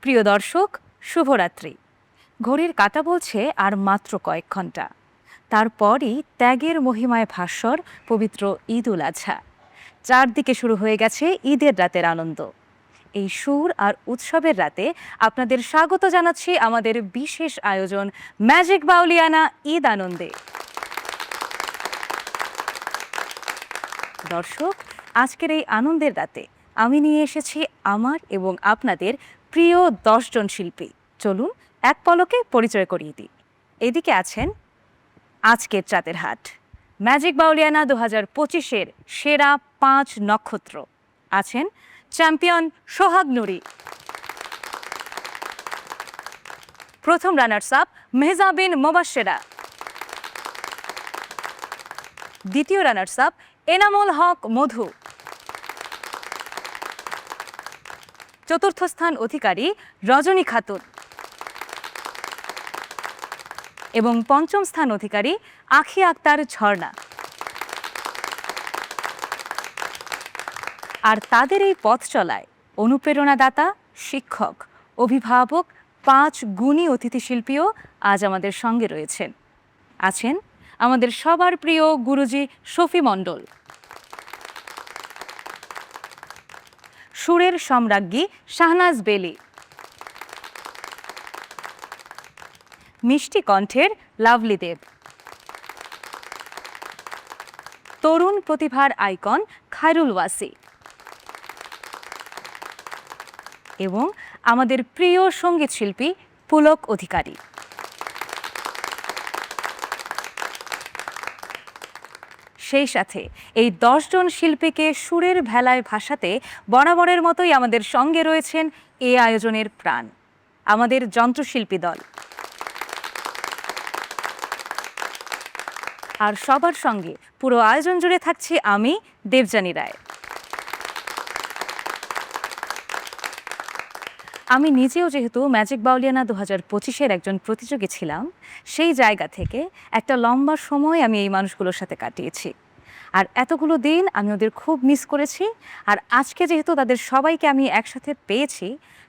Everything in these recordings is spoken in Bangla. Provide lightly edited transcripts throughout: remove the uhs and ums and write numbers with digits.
প্রিয় দর্শক, শুভরাত্রি। ঘড়ির কাঁটা বলছে আর মাত্র কয়েক ঘন্টা, তারপরই ত্যাগের মহিমায় ভাস্বর পবিত্র ঈদ উল আজহা। চারদিকে শুরু হয়ে গেছে ঈদের রাতের আনন্দ। এই সুর আর উৎসবের রাতে আপনাদের স্বাগত জানাচ্ছি আমাদের বিশেষ আয়োজন ম্যাজিক বাউলিয়ানা ঈদ আনন্দে। দর্শক, আজকের এই আনন্দের রাতে আমি নিয়ে এসেছি আমার এবং আপনাদের প্রিয় 10 জন শিল্পী। চলুন এক পলকে পরিচয় করিয়ে দিই। এদিকে আছেন আজকের চাঁদের হাট, ম্যাজিক বাউলিয়ানা 2025-এর সেরা 5 নক্ষত্র। আছেন চ্যাম্পিয়ন সোহাগ নুরি, প্রথম রানার্স আপ মেহজাবিন মোবাশ্বেরা, দ্বিতীয় রানার্স আপ এনামুল হক মধু, চতুর্থ স্থান অধিকারী রজনী খাতুন এবং পঞ্চম স্থান অধিকারী আখি আক্তার ঝর্ণা। আর তাদের এই পথ চলায় অনুপ্রেরণাদাতা, শিক্ষক, অভিভাবক, 5 গুণী অতিথি শিল্পীও আজ আমাদের সঙ্গে রয়েছেন। আছেন আমাদের সবার প্রিয় গুরুজি শফি মণ্ডল, সুরের সম্রাজ্ঞী শাহনাজ বেলি, মিষ্টি কণ্ঠের লাভলি দেব, তরুণ প্রতিভার আইকন খায়রুল ওয়াসি এবং আমাদের প্রিয় সঙ্গীত শিল্পী পুলক অধিকারী। সেই সাথে এই 10 জন শিল্পীকে সুরের ভেলায় ভাসাতে বরাবরের মতোই আমাদের সঙ্গে রয়েছেন এই আয়োজনের প্রাণ, আমাদের যন্ত্রশিল্পী দল। আর সবার সঙ্গে পুরো আয়োজন জুড়ে থাকছি আমি, দেবযানী রায়। আমি নিজেও যেহেতু ম্যাজিক বাউলিয়ানা 2025-এর একজন প্রতিযোগী ছিলাম, সেই জায়গা থেকে একটা লম্বা সময় আমি এই মানুষগুলোর সাথে কাটিয়েছি। আর এতগুলো দিন আমি ওদের খুব মিস করেছি। আর আজকে যেহেতু তাদের সবাইকে আমি একসাথে পেয়েছি,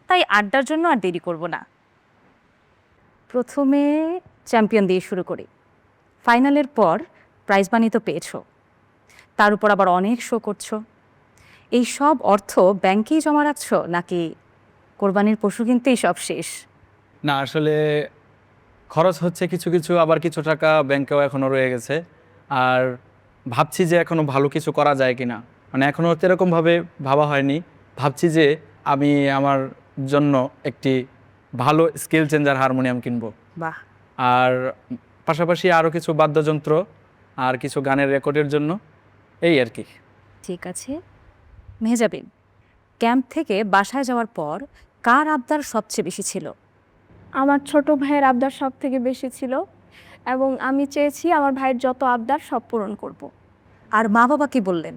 তাই আড্ডার জন্য আর দেরি করব না। প্রথমে চ্যাম্পিয়ন দিয়ে শুরু করি। ফাইনালের পর প্রাইজ মানি তো পেয়েছো, তার উপর আবার অনেক শো করছো। এই সব অর্থ ব্যাংকেই জমা রাখছো নাকি কোরবানির পশু কিনতেই সব শেষ? না, আসলে খরচ হচ্ছে কিছু কিছু, আবার কিছু টাকা ব্যাংকেও এখনও রয়ে গেছে। আর ভাবছি যে এখনও ভালো কিছু করা যায় কি না, মানে এখনও এরকমভাবে ভাবা হয়নি। ভাবছি যে আমি আমার জন্য একটি ভালো স্কেল চেঞ্জার হারমোনিয়াম কিনবো। বাহ। আর পাশাপাশি আরও কিছু বাদ্যযন্ত্র আর কিছু গানের রেকর্ডের জন্য, এই আর কি। ঠিক আছে মেহজাবিন, ক্যাম্প থেকে বাসায় যাওয়ার পর কার আবদার সবচেয়ে বেশি ছিল? আমার ছোট ভাইয়ের আবদার সব থেকে বেশি ছিল এবং আমি চেয়েছি আমার ভাইয়ের যত আবদার সব পূরণ করব। আর মা বাবা কি বললেন?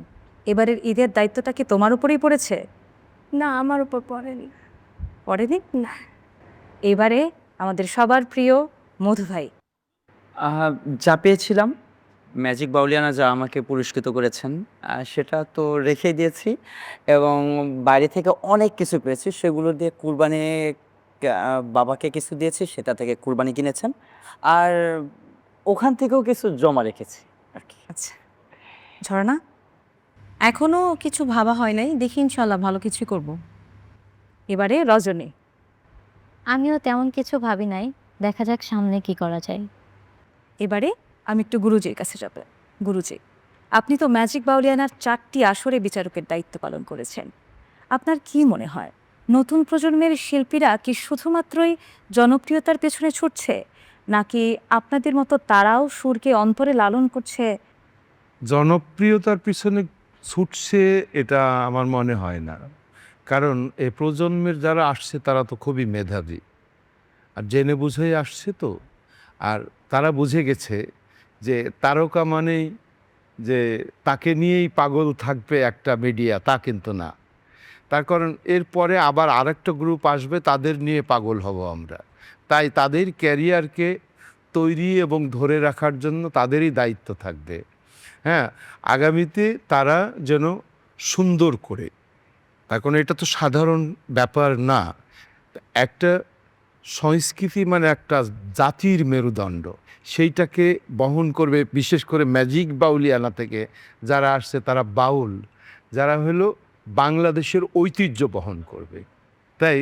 এবারের ঈদের দায়িত্বটা কি তোমার উপরেই পড়েছে? না, আমার উপর পড়েনি। পড়েনি? না। এবারে আমাদের সবার প্রিয় মধু ভাই। যা পেয়েছিলাম, ম্যাজিক বাউলিয়ানা যা আমাকে পুরস্কৃত করেছেন, সেটা তো রেখে দিয়েছি এবং বাইরে থেকে অনেক কিছু পেয়েছি, সেগুলো দিয়ে কুরবানি, বাবাকে কিছু দিয়েছি, সেটা থেকে কুরবানি কিনেছেন। আর ওখান থেকেও কিছু জমা রেখেছি আর কি। আচ্ছা ঝর্ণা? এখনো কিছু ভাবা হয় নাই, দেখি ইনশাল্লাহ ভালো কিছুই করব। এবারে রজনী। আমিও তেমন কিছু ভাবি নাই, দেখা যাক সামনে কি করা যায়। এবারে আমি একটু গুরুজির কাছে যাব। গুরুজি, আপনি তো ম্যাজিক বাউলিয়ানার 4টি আসরে বিচারকের দায়িত্ব পালন করেছেন। আপনার কি মনে হয় নতুন প্রজন্মের শিল্পীরা কি শুধুমাত্রই জনপ্রিয়তার পেছনে ছুটছে, নাকি আপনাদের মতো তারাও সুরকে অন্তরে লালন করছে? জনপ্রিয়তার পিছনে ছুটছে এটা আমার মনে হয় না, কারণ এই প্রজন্মের যারা আসছে তারা তো খুবই মেধাবী আর জেনে বুঝেই আসছে তো। আর তারা বুঝে গেছে যে তারকা মানেই যে তাকে নিয়েই পাগল থাকবে একটা মিডিয়া, তা কিন্তু না। তার কারণ এরপরে আবার আরেকটা গ্রুপ আসবে, তাদের নিয়ে পাগল হব আমরা। তাই তাদের ক্যারিয়ারকে তৈরি এবং ধরে রাখার জন্য তাদেরই দায়িত্ব থাকবে। হ্যাঁ, আগামীতে তারা যেন সুন্দর করে, তার কারণ এটা তো সাধারণ ব্যাপার না একটা সংস্কৃতি মানে একটা জাতির মেরুদণ্ড, সেইটাকে বহন করবে। বিশেষ করে ম্যাজিক বাউলিয়ানা থেকে যারা আসছে তারা বাউল, যারা হলো বাংলাদেশের ঐতিহ্য বহন করবে। তাই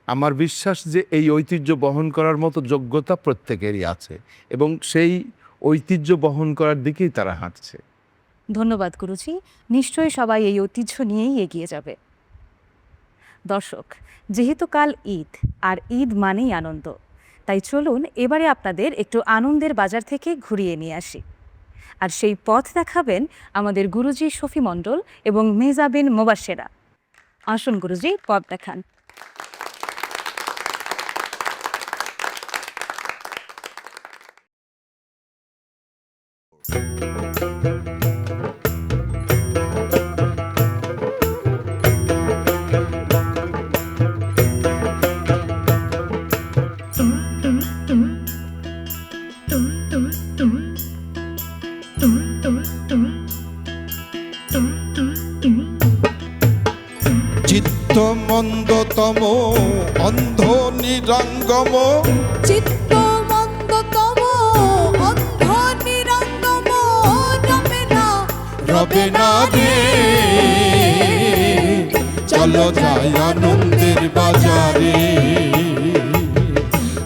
আমার বিশ্বাস যে এই ঐতিহ্য বহন করার মতো যোগ্যতা প্রত্যেকেরই আছে এবং সেই ঐতিহ্য বহন করার দিকেই তারা হাঁটছে। ধন্যবাদ গুরুজি, নিশ্চয়ই সবাই এই ঐতিহ্য নিয়েই এগিয়ে যাবে। দর্শক, যেহেতু কাল ঈদ আর ঈদ মানেই আনন্দ, তাই চলুন এবারে আপনাদের একটু আনন্দের বাজার থেকে ঘুরিয়ে নিয়ে আসি। আর সেই পথ দেখাবেন আমাদের গুরুজি শফি মণ্ডল এবং মেহজাবিন মোবাশেরা। আসুন গুরুজি, পথ দেখান। চিত্ত মন্দতম অন্ধ নিরঙ্গম, চিত্ত মন্দতম অন্ধ নিরঙ্গম, রবে না রে। চলো যাই আনন্দের বাজারে,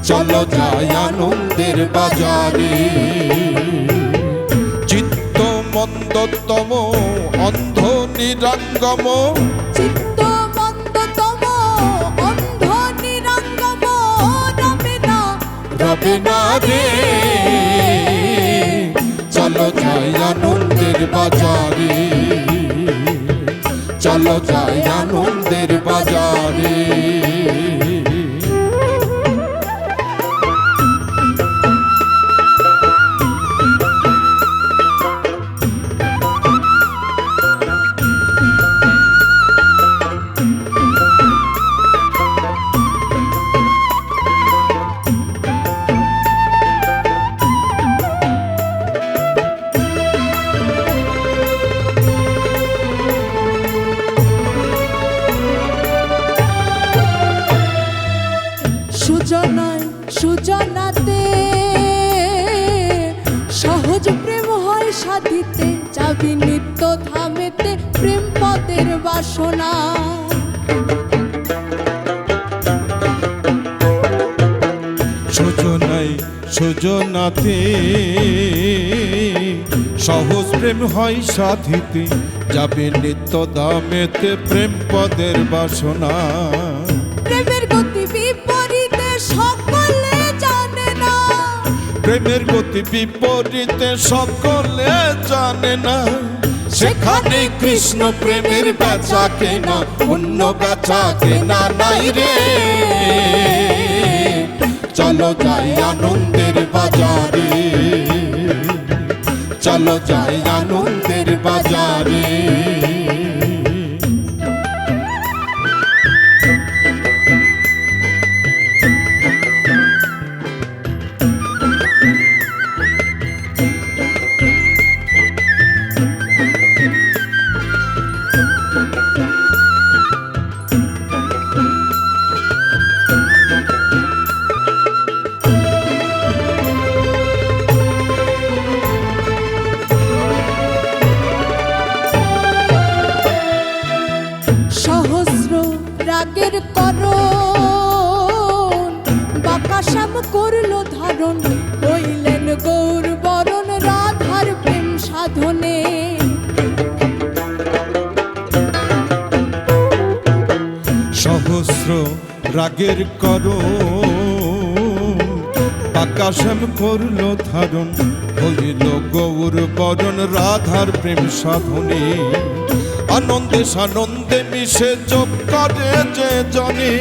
চলো যাই আনন্দের বাজারে। চিত্ত মন্দতম অন্ধ নিরঙ্গম, চিত্ত মন্দতম অন্ধ নিরঙ্গম, রবে না রে। চলো যাই আনন্দের বাজারে, চলো যাই আনন্দের বাজারে। সুজনায় সুজনাতে সহজ প্রেম হয় সাধিতে, যাবি নিত্য ধামেতে প্রেম পদের বাসনা। সুজনাই সুজনাতে সহজ প্রেম হয় সাধিতে, যাবে নিত্য দামেতে প্রেম পদের বাসনা। প্রেমের গতি বিপরীতে সকলে জানে না, প্রেমের গতি বিপরীতে সকলে জানে না। সেখানে কৃষ্ণ প্রেমের বেচা কেনা, অন্য বেচা কেনা নাই রে। চলো যাই আনন্দের বাজারে, চলো যাই আনন্দের বাজারে। সহস্র রাগের করণ বাকাশ্যাম করল ধারণ, হইলেন গৌর বরণ রাধার প্রেম সাধনে। সহস্র রাগের করণ আকাশম করল ধারণ, হইল গৌর বরণ রাধার প্রেম সাধনে। আনন্দে সানন্দে মিশে যোগ করে যে জনে,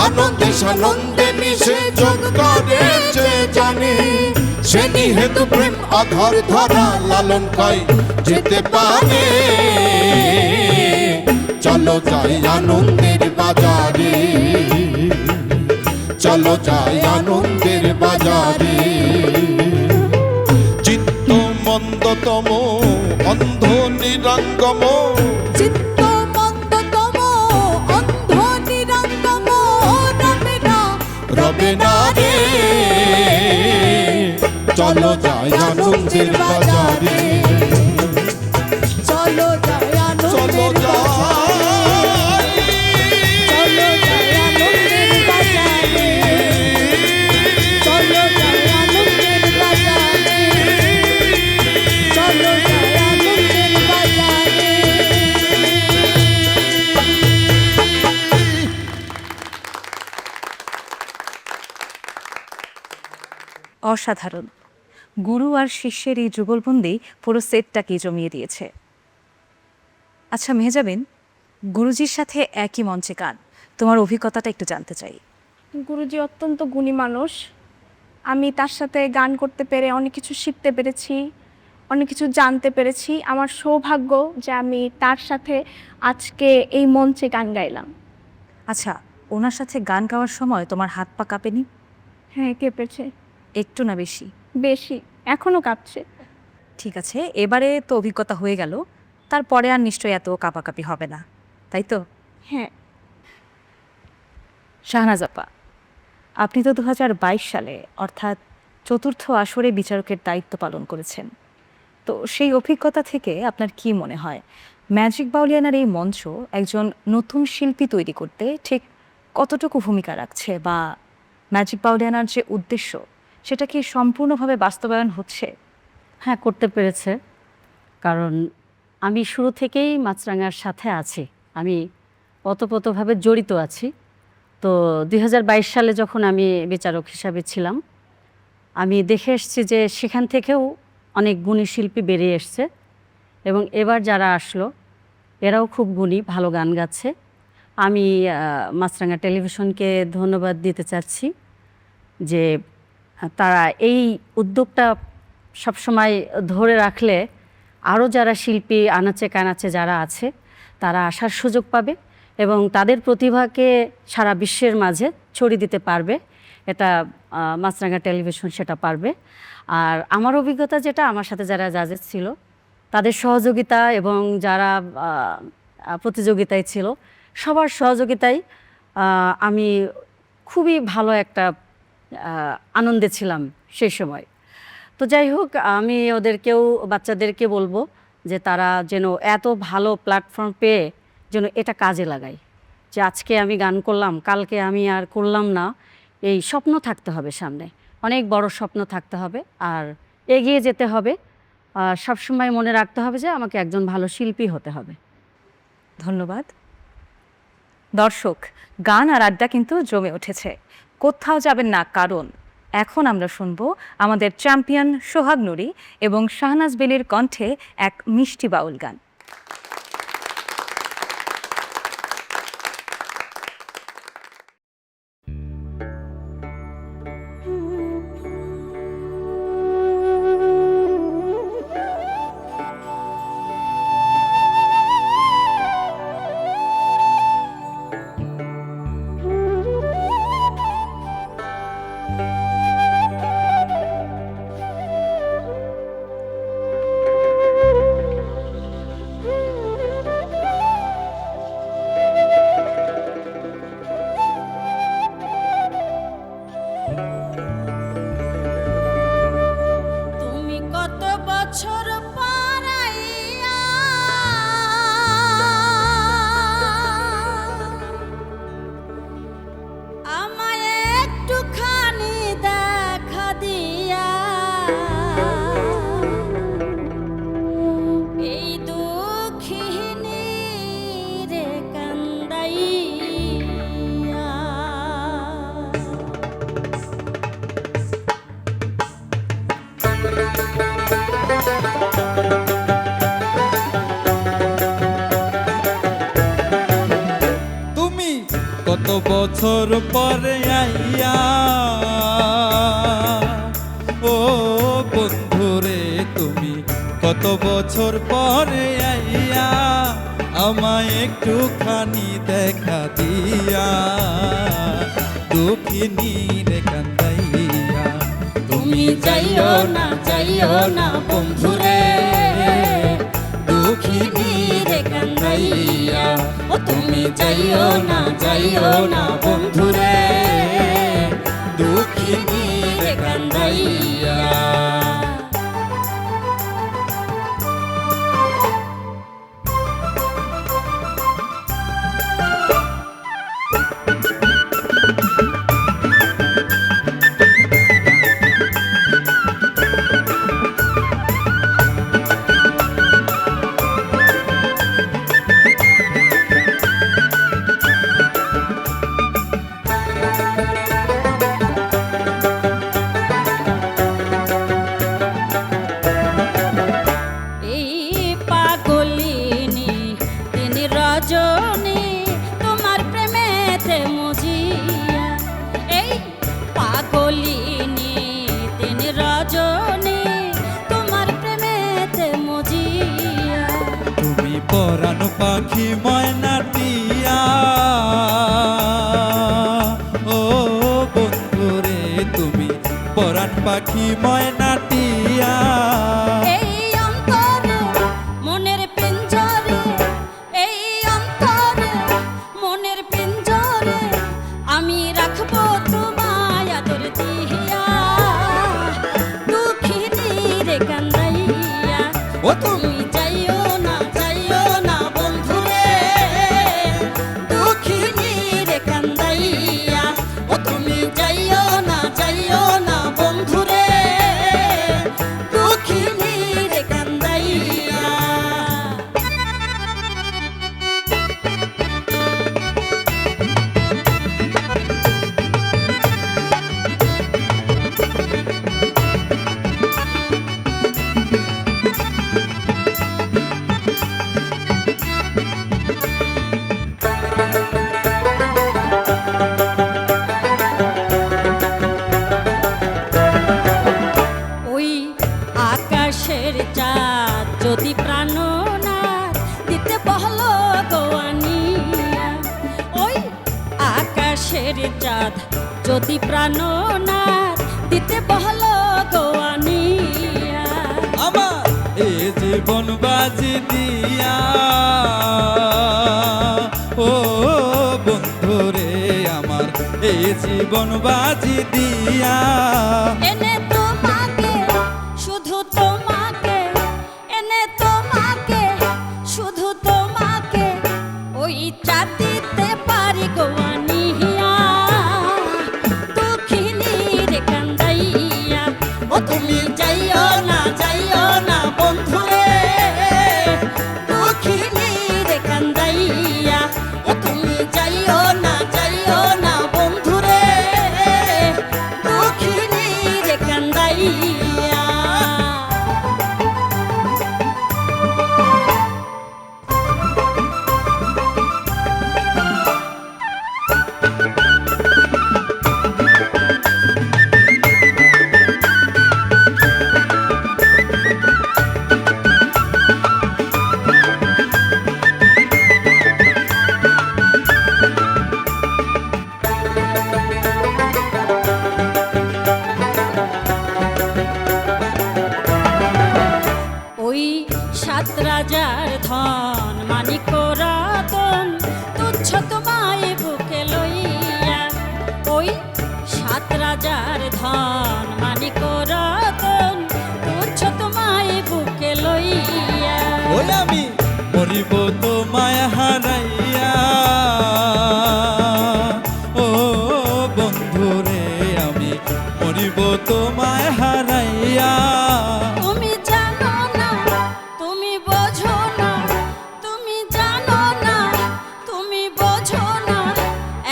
আনন্দে সানন্দে মিশে যোগ করে যে জানে। সে নিহেতু প্রেম আধার ধরা লালন কয় যেতে পারে। চলো যাই আনন্দের বাজারে, চলো যাই আনন্দের বাজারে। চিত্ত মন্দতম অন্ধ নিরঙ্গম, চিত্ত মন্দতম অন্ধ নিরঙ্গম রবে না রে। চলো যাই আনন্দের বাজারে, চলো যাই চলো আনন্দের যাই, চলো যাই আনন্দের বাজারে, চলো যাই আনন্দের বাজারে, চলো যাই আনন্দের বাজারে। অসাধারণ। গুরু আর শিষ্যের এই যুগলবন্দি পুরো সেটটাকে জমিয়ে দিয়েছে। আচ্ছা মেহজাবিন, গুরুজির সাথে একই মঞ্চে গান, তোমার অভিজ্ঞতাটা একটু জানতে চাই। গুরুজি অত্যন্ত গুণী মানুষ। আমি তার সাথে গান করতে পেরে অনেক কিছু শিখতে পেরেছি, অনেক কিছু জানতে পেরেছি। আমার সৌভাগ্য যে আমি তার সাথে আজকে এই মঞ্চে গান গাইলাম। আচ্ছা, ওনার সাথে গান গাওয়ার সময় তোমার হাত পা কাঁপেনি? হ্যাঁ, কেঁপেছে, একটু না বেশি? বেশি, এখনো কাঁপছে। ঠিক আছে, এবারে তো অভিজ্ঞতা হয়ে গেল, তারপরে আর নিশ্চয়ই এত কাঁপাকাঁপি হবে না, তাই তো? হ্যাঁ। শাহনাজ আপা, আপনি তো 2022 সালে অর্থাৎ চতুর্থ আসরে বিচারকের দায়িত্ব পালন করেছেন। তো সেই অভিজ্ঞতা থেকে আপনার কি মনে হয় ম্যাজিক বাউলিয়ানার এই মঞ্চ একজন নতুন শিল্পী তৈরি করতে ঠিক কতটুকু ভূমিকা রাখছে, বা ম্যাজিক বাউলিয়ানার যে উদ্দেশ্য সেটা কি সম্পূর্ণভাবে বাস্তবায়ন হচ্ছে? হ্যাঁ, করতে পেরেছে। কারণ আমি শুরু থেকেই মাছরাঙার সাথে আছি, আমি ওতপ্রোতভাবে জড়িত আছি। তো 2022 সালে যখন আমি বিচারক হিসাবে ছিলাম, আমি দেখে এসেছি যে সেখান থেকেও অনেক গুণী শিল্পী বেরিয়ে এসছে, এবং এবার যারা আসলো এরাও খুব গুণী, ভালো গান গাচ্ছে। আমি মাছরাঙা টেলিভিশনকে ধন্যবাদ দিতে চাচ্ছি যে তারা এই উদ্যোগটা সবসময় ধরে রাখলে আরও যারা শিল্পী আনাচে কানাচে যারা আছে তারা আসার সুযোগ পাবে এবং তাদের প্রতিভাকে সারা বিশ্বের মাঝে ছড়িয়ে দিতে পারবে। এটা মাছরাঙা টেলিভিশন সেটা পারবে। আর আমার অভিজ্ঞতা যেটা, আমার সাথে যারা জাজেস ছিল তাদের সহযোগিতা এবং যারা প্রতিযোগিতায় ছিল সবার সহযোগিতায় আমি খুবই ভালো একটা আনন্দে ছিলাম সেই সময়। তো যাই হোক, আমি ওদেরকেও, বাচ্চাদেরকে বলবো যে তারা যেন এত ভালো প্ল্যাটফর্ম পেয়ে যেন এটা কাজে লাগায়, যে আজকে আমি গান করলাম, কালকে আমি আর করলাম না। এই স্বপ্ন থাকতে হবে সামনে, অনেক বড় স্বপ্ন থাকতে হবে, আর এগিয়ে যেতে হবে। সবসময় মনে রাখতে হবে যে আমাকে একজন ভালো শিল্পী হতে হবে। ধন্যবাদ। দর্শক, গান আর আড্ডা কিন্তু জমে উঠেছে, কোথাও যাবেন না, কারণ এখন আমরা শুনবো আমাদের চ্যাম্পিয়ন সোহাগ নুরি এবং শাহনাজ বেলির কণ্ঠে এক মিষ্টি বাউল গান। তুমি কত বছর পরাইয়া আমায় একটুখানি দেখা দিয়া এই দুঃখিনী রে কান্দাইয়া। তুমি কত বছর পরে আইয়া, ও বন্ধুরে তুমি কত বছর পরে আইয়া আমায় একটুখানি দেখা দিয়া দুঃখিনী রে কান্দাইয়া। তুমি যাইও না বন্ধুরে দুঃখিনী রে কান্দাইয়া। ও তুমি যাইও না বন্ধুরে পাখি ময়নাটিয়া। এই অন্তরে মনের পিঞ্জরে, এই অন্তরে মনের পিঞ্জরে আমি রাখবো তোমায় আদর দিয়া। দুঃখিনী রে কান্দাইয়া, ও তুমি যাইও না বন্ধুরে। দুঃখিনী রে কান্দাইয়া, ও তুমি যাইও না বন্ধুরে। দুঃখিনী রে কান্দাইয়া। ওই আকাশের চাঁদ যদি প্রাণনাথ দিতে বহলো গোয়ানিয়া। ওই আকাশের চাঁদ যদি প্রাণনাথ দিতে বহলো গোয়ানিয়া। আমার এ জীবন বাজি দিয়া, ও বন্ধুরে আমার এ জীবন বাজি দিয়া। এনে তোমাকে শুধু তোমাকে, এনে তোমাকে শুধু তোমাকে ওই চাঁদ দিতে পারি গোয়ানিয়া। দুঃখিনী রে কান্দাইয়া, ও তুমি যাইও না বন্ধুরে। দুঃখিনী রে কান্দাইয়া, ও তুমি যাইও না বন্ধুরে। দুঃখিনী রে কান্দাইয়া। ওই সাত রাজার ধন মানিক রতন তুচ্ছ তোমায় বুকে লইয়া। ওই সাত রাজার ধন মানিক রতন তুচ্ছ তোমায় বুকে লইয়া। ওই আমি মরিব তোমায় হারাইয়া, ও বন্ধুরে আমি মরিব তোমায় হারাইয়া। তুমি জানো না, তুমি বোঝো না, তুমি জানো না, তুমি বোঝো না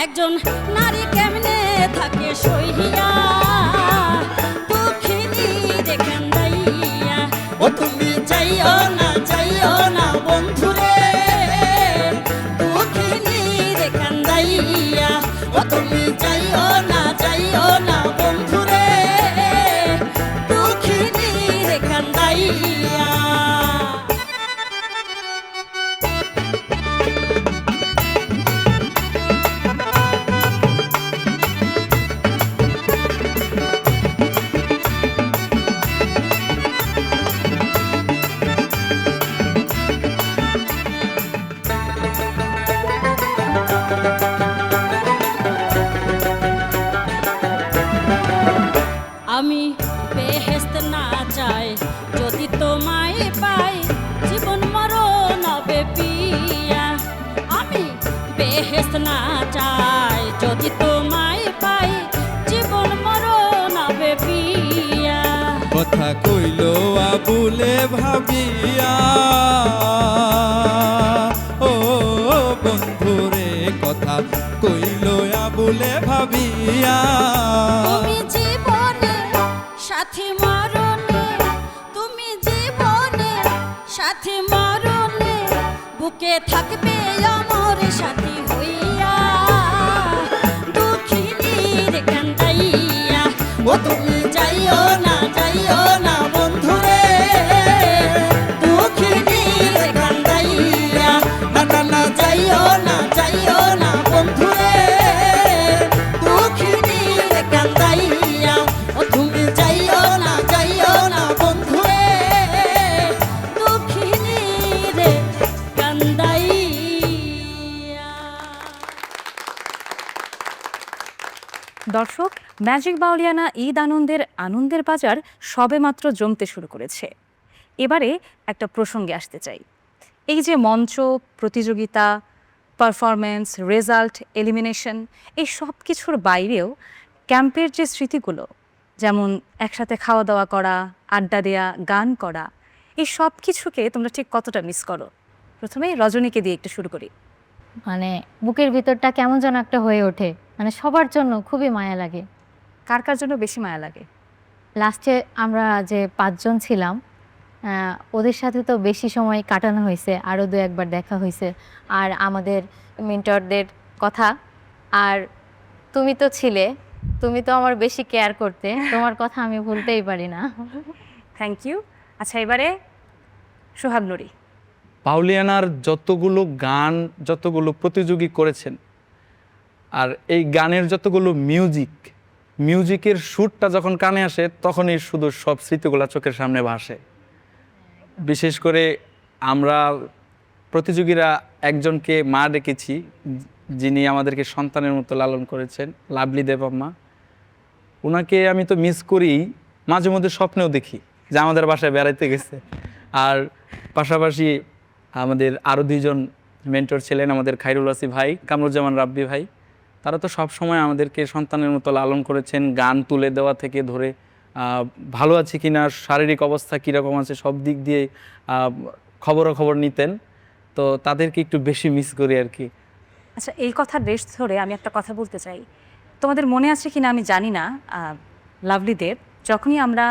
একজন নারী কেমনে থাকে সহিয়া। দুঃখিনী রে কান্দাইয়া, ও তুমি যাইও না বন্ধুরে। দুঃখিনী রে কান্দাইয়া, ও তুমি যাইও না বন্ধুরে। দুঃখিনী রে কান্দাইয়া। আমি বেহেশত না চাই যদি তোমায় পাই, জীবন মরণ হবে পিয়া। আমি বেহেশত না চাই যদি তোমায় পাই, জীবন মরণ হবে পিয়া। কথা কইল আবুলে ভাবিয়া, ও বন্ধুরে কথা কইল আবুলে ভাবিয়া। তুমি জীবনে সাথী মরণে, তুমি জীবনে সাথী মরণে বুকে থাকবে আমার সাথী হইয়া। দুঃখিনী রে কান্দাইয়া, ও তুমি যাইও না বন্ধুরে। দুঃখিনী রে কান্দাইয়া, না যাইও না বন্ধুরে। দুঃখিনী রে কান্দাইয়া, ও তুমি যাইও দর্শক, ম্যাজিক বাউলিয়ানা ঈদ আনন্দের বাজার সবেমাত্র জমতে শুরু করেছে। এবারে একটা প্রসঙ্গে আসতে চাই। এই যে মঞ্চ, প্রতিযোগিতা, পারফরমেন্স, রেজাল্ট, এলিমিনেশন, এই সব কিছুর বাইরেও ক্যাম্পের যে স্মৃতিগুলো, যেমন একসাথে খাওয়া দাওয়া করা, আড্ডা দেয়া, গান করা, এই সব কিছুকে তোমরা ঠিক কতটা মিস করো? প্রথমে রজনীকে দিয়ে একটু শুরু করি। মানে বুকের ভিতরটা কেমন যেন একটা হয়ে ওঠে, মানে সবার জন্য খুবই মায়া লাগে। কার কার জন্য বেশি মায়া লাগে? লাস্টে আমরা যে 5 জন ছিলাম, ওদের সাথে তো বেশি সময় কাটানো হয়েছে, আরও 2-1বার দেখা হয়েছে। আর আমাদের মেন্টরদের কথা, আর তুমি তো ছিলে, তুমি তো আমার বেশি কেয়ার করতে, তোমার কথা আমি ভুলতেই পারি না। Thank you. আচ্ছা, এবারে সোহাগ নুরি। বাউলিয়ানার যতগুলো গান, যতগুলো প্রতিযোগী করেছেন, আর এই গানের যতগুলো মিউজিকের সুরটা যখন কানে আসে তখনই শুধু সব স্মৃতিগুলো চোখের সামনে ভাসে। বিশেষ করে আমরা প্রতিযোগীরা একজনকে মা ডেকেছি, যিনি আমাদেরকে সন্তানের মতো লালন করেছেন, লাভলি দেবাম্মা। ওনাকে আমি তো মিস করি, মাঝে মধ্যে স্বপ্নেও দেখি যে আমাদের বাসায় বেড়াইতে গেছে। আর পাশাপাশি আমাদের আরও 2 জন মেন্টর ছিলেন, আমাদের খায়রুল আসি ভাই, কামরুজ্জামান রাব্বি ভাই। তারা তো সব সময় আমাদেরকে সন্তানের মতো লালন করেছেন। গান তুলে দেওয়া থেকে ধরে ভালো আছে কিনা, শারীরিক অবস্থা কীরকম আছে, সব দিক দিয়ে খবর নিতেন। তো তাদেরকে একটু বেশি মিস করি আর কি। আচ্ছা, এই কথার রেশ ধরে আমি একটা কথা বলতে চাই। তোমাদের মনে আছে কিনা আমি জানি না, লাভলি দেব, যখনই আমরা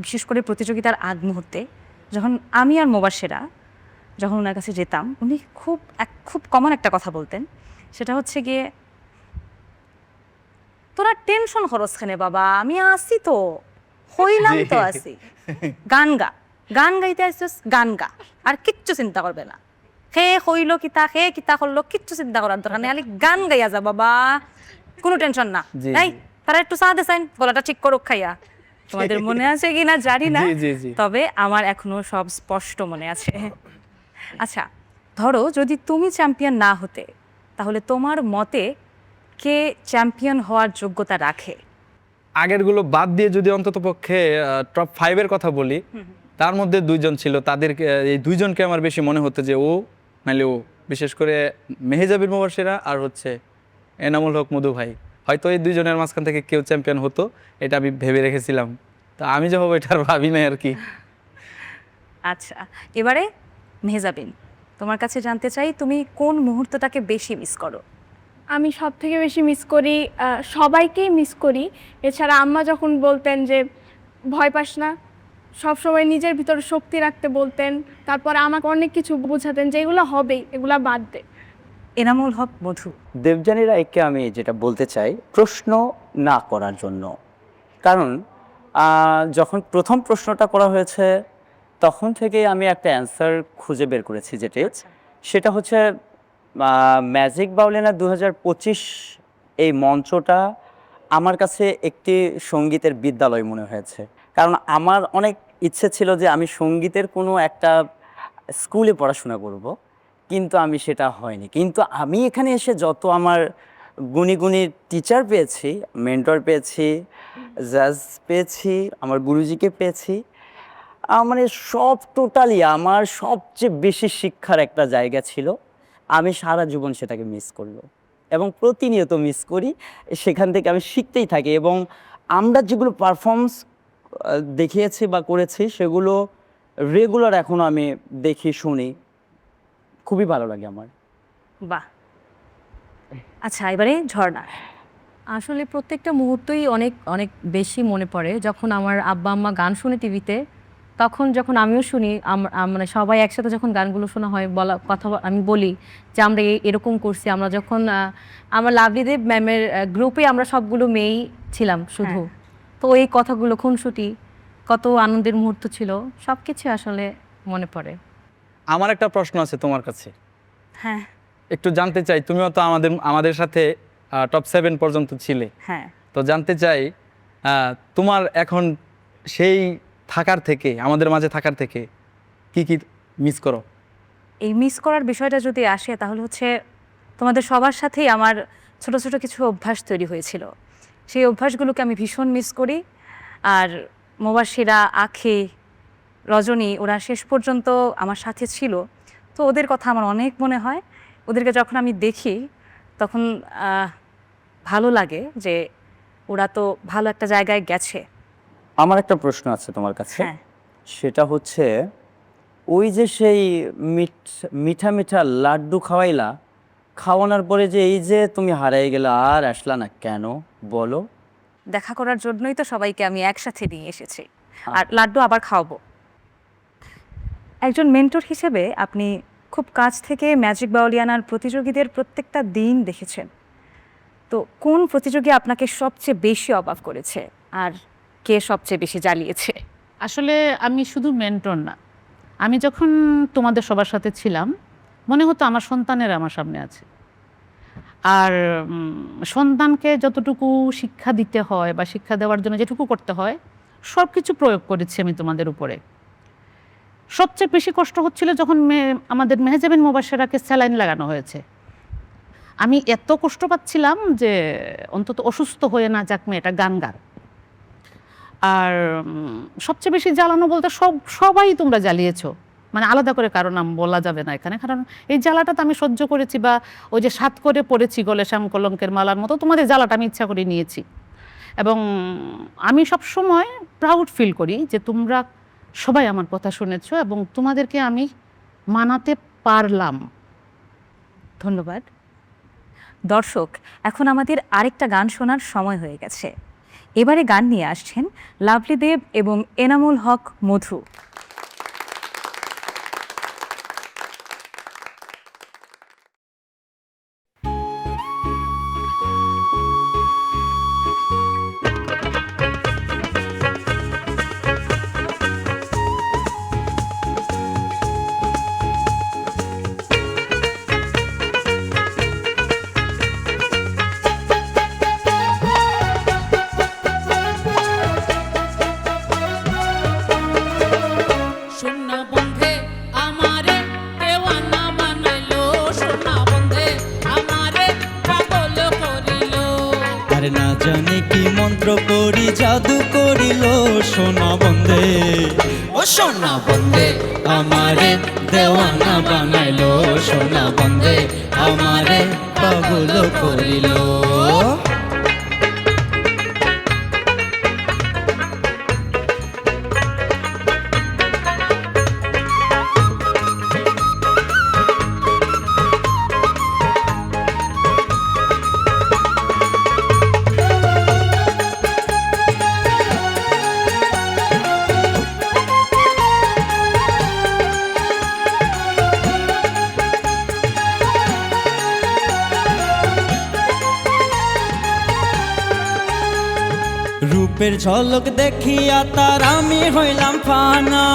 বিশেষ করে প্রতিযোগিতার আগ মুহূর্তে যখন আমি আর মোবাশেরা যখন ওনার কাছে যেতাম, উনি খুব কমন একটা কথা বলতেন। সেটা হচ্ছে গিয়ে, তোরা টেনশন করস খানে বাবা, আমি আসি তো, হইলাম তো আসি, গান গাইতে আসছিস, গান গা, আর কিচ্ছু চিন্তা করবে না। হে হইল কিতা, হে কিতা করলো, কিচ্ছু চিন্তা করার দরকার নেই, খালি গান গাইয়া যা বাবা, কোনো টেনশন না। নাই, তারা একটু চা দেন, গলাটা ঠিক করুক খাইয়া। তোমাদের মনে আছে কিনা জানি না, তবে আমার এখনো সব স্পষ্ট মনে আছে। আচ্ছা, ধরো যদি তুমি চ্যাম্পিয়ন না হতে, তাহলে তোমার মতে কে চ্যাম্পিয়ন হওয়ার যোগ্যতা রাখে? আগেরগুলো বাদ দিয়ে যদি অন্তত পক্ষে টপ 5-এর কথা বলি, তার মধ্যে 2 জন ছিল। তাদেরকে, এই 2 জনকে আমার বেশি মনে হতো যে ও নাহলে ও, বিশেষ করে মেহেজাবির মুবাশশিরা আর হচ্ছে এনামুল হক মধু ভাই। হয়তো এই 2 জনের মাঝখান থেকে কেউ চ্যাম্পিয়ন হতো, এটা আমি ভেবে রেখেছিলাম। তা আমি যে হবো এটা আর ভাবি নাই আর কি। আচ্ছা, এবারে মেহজাবিন, তোমার কাছে জানতে চাই, তুমি কোন মুহূর্তটাকে বেশি মিস করো? আমি সব থেকে বেশি মিস করি, সবাইকেই মিস করি। এছাড়া আম্মা যখন বলতেন যে ভয় পাস না, সবসময় নিজের ভিতরে শক্তি রাখতে বলতেন। তারপরে আমাকে অনেক কিছু বোঝাতেন যে এগুলো হবেই, এগুলা বাদ দে। এনামুল হক মধু। দেবযানী রায়কে আমি যেটা বলতে চাই, প্রশ্ন না করার জন্য। কারণ যখন প্রথম প্রশ্নটা করা হয়েছে তখন থেকে আমি একটা অ্যান্সার খুঁজে বের করেছি, সেটা হচ্ছে ম্যাজিক বাউলিয়ানা 2025 এই মঞ্চটা আমার কাছে একটি সঙ্গীতের বিদ্যালয় মনে হয়েছে। কারণ আমার অনেক ইচ্ছে ছিল যে আমি সঙ্গীতের কোনো একটা স্কুলে পড়াশোনা করব, কিন্তু আমি সেটা হয়নি। কিন্তু আমি এখানে এসে যত আমার গুণী টিচার পেয়েছি, মেন্টর পেয়েছি, জাজ পেয়েছি, আমার গুরুজিকে পেয়েছি, মানে সব টোটালি আমার সবচেয়ে বেশি শিক্ষার একটা জায়গা ছিল। আমি সারা জীবন সেটাকে মিস করলো এবং প্রতিনিয়ত মিস করি। সেখান থেকে আমি শিখতেই থাকি এবং আমরা যেগুলো পারফরমেন্স দেখিয়েছি বা করেছি সেগুলো রেগুলার এখনও আমি দেখি, শুনি, খুবই ভালো লাগে আমার। বাহ। আচ্ছা, এবারে ঝর্ণা। আসলে প্রত্যেকটা মুহূর্তই অনেক অনেক বেশি মনে পড়ে। যখন আমার আব্বা আম্মা গান শুনে টিভিতে, তখন যখন আমিও শুনি, মানে সবাই একসাথে যখন গানগুলো শোনা হয়, বলা কথা আমি বলি যে আমরা এরকম করছি। আমরা যখন আমার লাভলিদেব ম্যামের গ্রুপে আমরা সবগুলো মেয়েই ছিলাম শুধু, তো এই কথাগুলো, খুনসুটি, কত আনন্দের মুহূর্ত ছিল, সব কিছু আসলে মনে পড়ে। আমার একটা প্রশ্ন আছে তোমার কাছে। হ্যাঁ, একটু জানতে চাই, তুমিও তো আমাদের সাথে টপ 7 পর্যন্ত ছিলে। হ্যাঁ, তো জানতে চাই, তোমার এখন সেই থাকার থেকে, আমাদের মাঝে থাকার থেকে কি মিস করো? এই মিস করার বিষয়টা যদি আসে, তাহলে হচ্ছে তোমাদের সবার সাথেই আমার ছোট ছোট কিছু অভ্যাস তৈরি হয়েছিল। সেই অভ্যাসগুলোকে আমি ভীষণ মিস করি। আর মুবাশিরা, আখি, রজনী ওরা শেষ পর্যন্ত আমার সাথে ছিল, তো ওদের কথা আমার অনেক মনে হয়। ওদেরকে যখন আমি দেখি তখন ভালো লাগে যে ওরা তো ভালো একটা জায়গায় গেছে। আমার একটা প্রশ্ন আছে তোমার কাছে, হ্যাঁ। সেটা হচ্ছে ওই যে সেই মিঠা মিঠা লাড্ডু খাওয়াইলা, খাওয়ানোর পরে যে এই যে তুমি হারিয়ে গেলে আর আসলা না কেন বলো? দেখা করার জন্যই তো সবাইকে আমি একসাথে নিয়ে এসেছি, আর লাড্ডু আবার খাওয়াবো। একজন মেন্টর হিসেবে আপনি খুব কাছ থেকে ম্যাজিক বাউলিয়ানার প্রতিযোগীদের প্রত্যেকটা দিন দেখেছেন, তো কোন প্রতিযোগী আপনাকে সবচেয়ে বেশি অবাক করেছে আর কে সবচেয়ে বেশি জ্বালিয়েছে? আসলে আমি শুধু মেন্টর না, আমি যখন তোমাদের সবার সাথে ছিলাম মনে হতো আমার সন্তানেরা আমার সামনে আছে। আর সন্তানকে যতটুকু শিক্ষা দিতে হয় বা শিক্ষা দেওয়ার জন্য যেটুকু করতে হয় সব কিছু প্রয়োগ করেছি আমি তোমাদের উপরে। সবচেয়ে বেশি কষ্ট হচ্ছিল যখন আমাদের মেহজাবিন মুবাশশিরাকে স্যালাইন লাগানো হয়েছে। আমি এত কষ্ট পাচ্ছিলাম যে অন্তত অসুস্থ হয়ে না যাক মেয়েটা গান গান। আর সবচেয়ে বেশি জ্বালানো বলতে সবাই তোমরা জ্বালিয়েছো, মানে আলাদা করে কারো নাম বলা যাবে না এখানে, কারণ এই জ্বালাটা তো আমি সহ্য করেছি, বা ওই যে সাত করে পড়েছি গলে শ্যাম কলঙ্কের মালার মতো তোমাদের জ্বালাটা আমি ইচ্ছা করে নিয়েছি। এবং আমি সব সময় প্রাউড ফিল করি যে তোমরা সবাই আমার কথা শুনেছো এবং তোমাদেরকে আমি মানাতে পারলাম। ধন্যবাদ। দর্শক, এখন আমাদের আরেকটা গান শোনার সময় হয়ে গেছে। এবারে গান নিয়ে আসছেন লাভলি দেব এবং এনামুল হক মধু। সোনা বন্ধে আমারে দেওয়ানা বানাইলো, সোনা বন্ধে আমারে পাগল করিল। আর না জানে কি মন্ত্র করি জাদু করিল সোনা বন্ধে, ও সোনা বন্ধে আমারে দেওয়ানা বানাইলো, সোনা বন্ধে আমারে পাগল করিল। রূপের ঝলক দেখিয়া তার আমি হইলাম ফানা,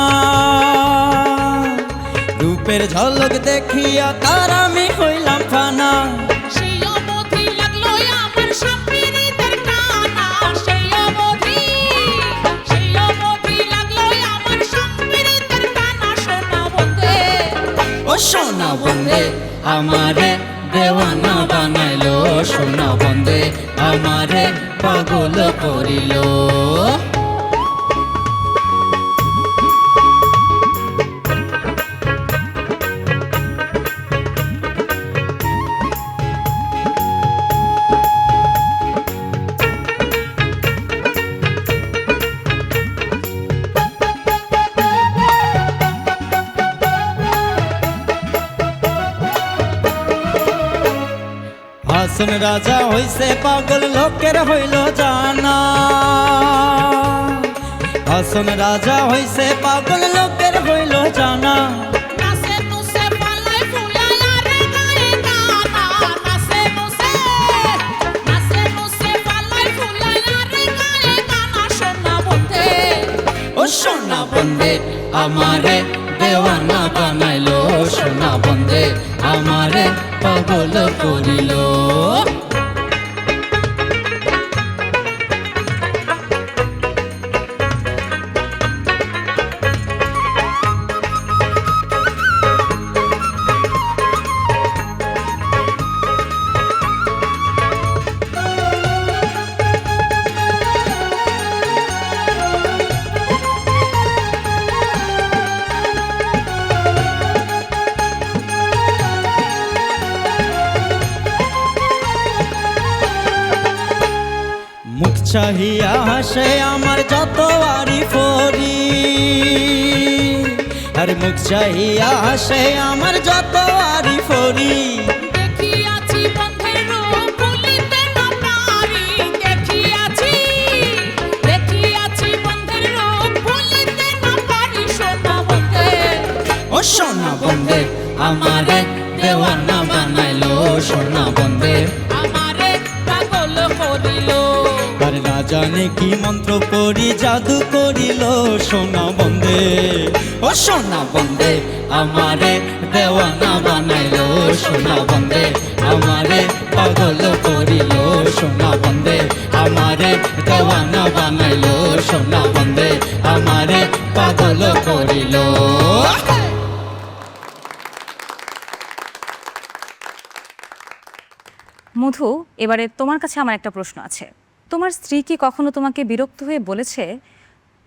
রূপের ঝলক দেখিয়া তার আমি হইলাম ফানা। সেই অবধি লাগলো আমার স্বামীদের টানা, সেই অবধি লাগলো আমার স্বামীদের টানা। সোনা বন্ধে, ও সোনা বন্ধে আমারে দেওয়ানা বানাইলো, সোনা বন্ধে আমারে পাগল করিল। হাসন রাজা হইছে পাগল লোকের হইল জানা, হাসন রাজা হইছে পাগল লোকের হইল জানা। নাচে নুসে পালাই ফুলাই আরে গায়ে গানা, নাচে নুসে পালাই ফুলাই আরে গায়ে গানা। সোনা বন্ধে, ও সোনা বন্ধে আমারে দেওয়ানা বানাইলো, সোনা বন্ধে আমারে পাগল করিল। চাহিয়া হাসে আমার যত আরি ফরি, আর মুখ চাহিয়া হাসে আমার যত আরি ফরি। দেখিয়াছি বন্ধের রূপ ভুলিতে না পারি, দেখিয়াছি বন্ধের রূপ ভুলিতে না পারি। সোনা বন্ধে, ও সোনা বন্ধে আমারে দেওয়ানা বানাইলো, সোনা বন্ধে আমারে পাগল করিল। আর না জানে কি মন্ত্র করি জাদু করিল, সোনা বন্ধে ও সোনা বন্ধে আমারে দেওয়ানা বানাইলো, সোনা বন্ধে আমারে পাগল করিল, সোনা বন্ধে আমারে দেওয়ানা বানাইলো, সোনা বন্ধে আমারে পাগল করিল। মধু, এবারে তোমার কাছে আমার একটা প্রশ্ন আছে। তোমার স্ত্রী কি কখনো তোমাকে বিরক্ত হয়ে বলেছে,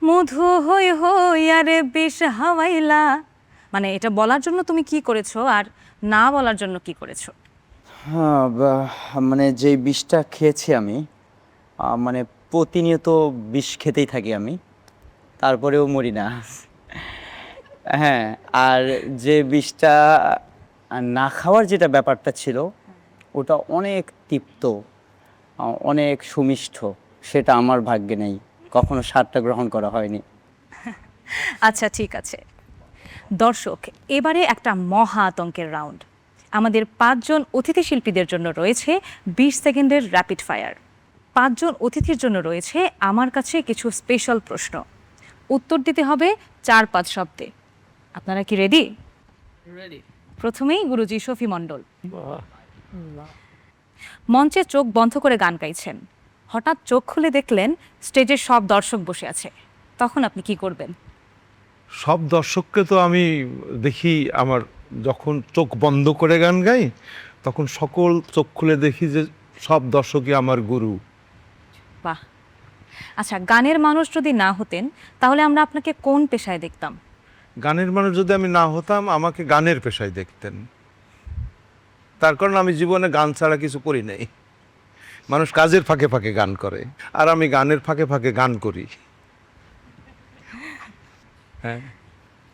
মধু হই হই আরে বিষ হাওয়াইলা? মানে এটা বলার জন্য তুমি কি করেছো আর না বলার জন্য কি করেছো? হ্যাঁ, মানে যে বিষটা খেয়েছি আমি, মানে প্রতিনিয়ত বিষ খেতেই থাকি আমি, তারপরেও মরি না। হ্যাঁ, আর যে বিষটা না খাওয়ার যেটা ব্যাপারটা ছিল, ওটা অনেক তিক্ত, অনেক সুমিষ্ট, সেটা আমার ভাগ্যে নেই, কখনো স্বাদটা গ্রহণ করা হয়নি। আচ্ছা ঠিক আছে দর্শক, এবারে একটা মহা আতঙ্কের রাউন্ড। আমাদের 5 জন অতিথি শিল্পীদের জন্য রয়েছে 20 সেকেন্ডের র্যাপিড ফায়ার। 5 জন অতিথির জন্য রয়েছে আমার কাছে কিছু স্পেশাল প্রশ্ন। উত্তর দিতে হবে 4-5 শব্দে। আপনারা কি রেডি? প্রথমেই গুরুজি শফি মণ্ডল। মঞ্চে চোখ বন্ধ করে গান গাইছেন, হঠাৎ চোখ খুলে দেখলেন স্টেজের সব দর্শক বসে আছে, তখন আপনি কি করবেন? সব দর্শককে তো আমি দেখি, আমার যখন চোখ বন্ধ করে গান গাই তখন সকল চোখ খুলে দেখি যে সব দর্শকই আমার গুরু। বাহ। আচ্ছা, গানের মানুষ যদি না হতেন তাহলে আমরা আপনাকে কোন পেশায় দেখতাম? গানের মানুষ যদি আমি না হতাম, আমাকে গানের পেশায় দেখতেন। তার কারণ আমি জীবনে গান ছাড়া কিছু করি নাই। মানুষ কাজের ফাঁকে ফাঁকে গান করে, আর আমি গানের ফাঁকে ফাঁকে গান করি। হ্যাঁ,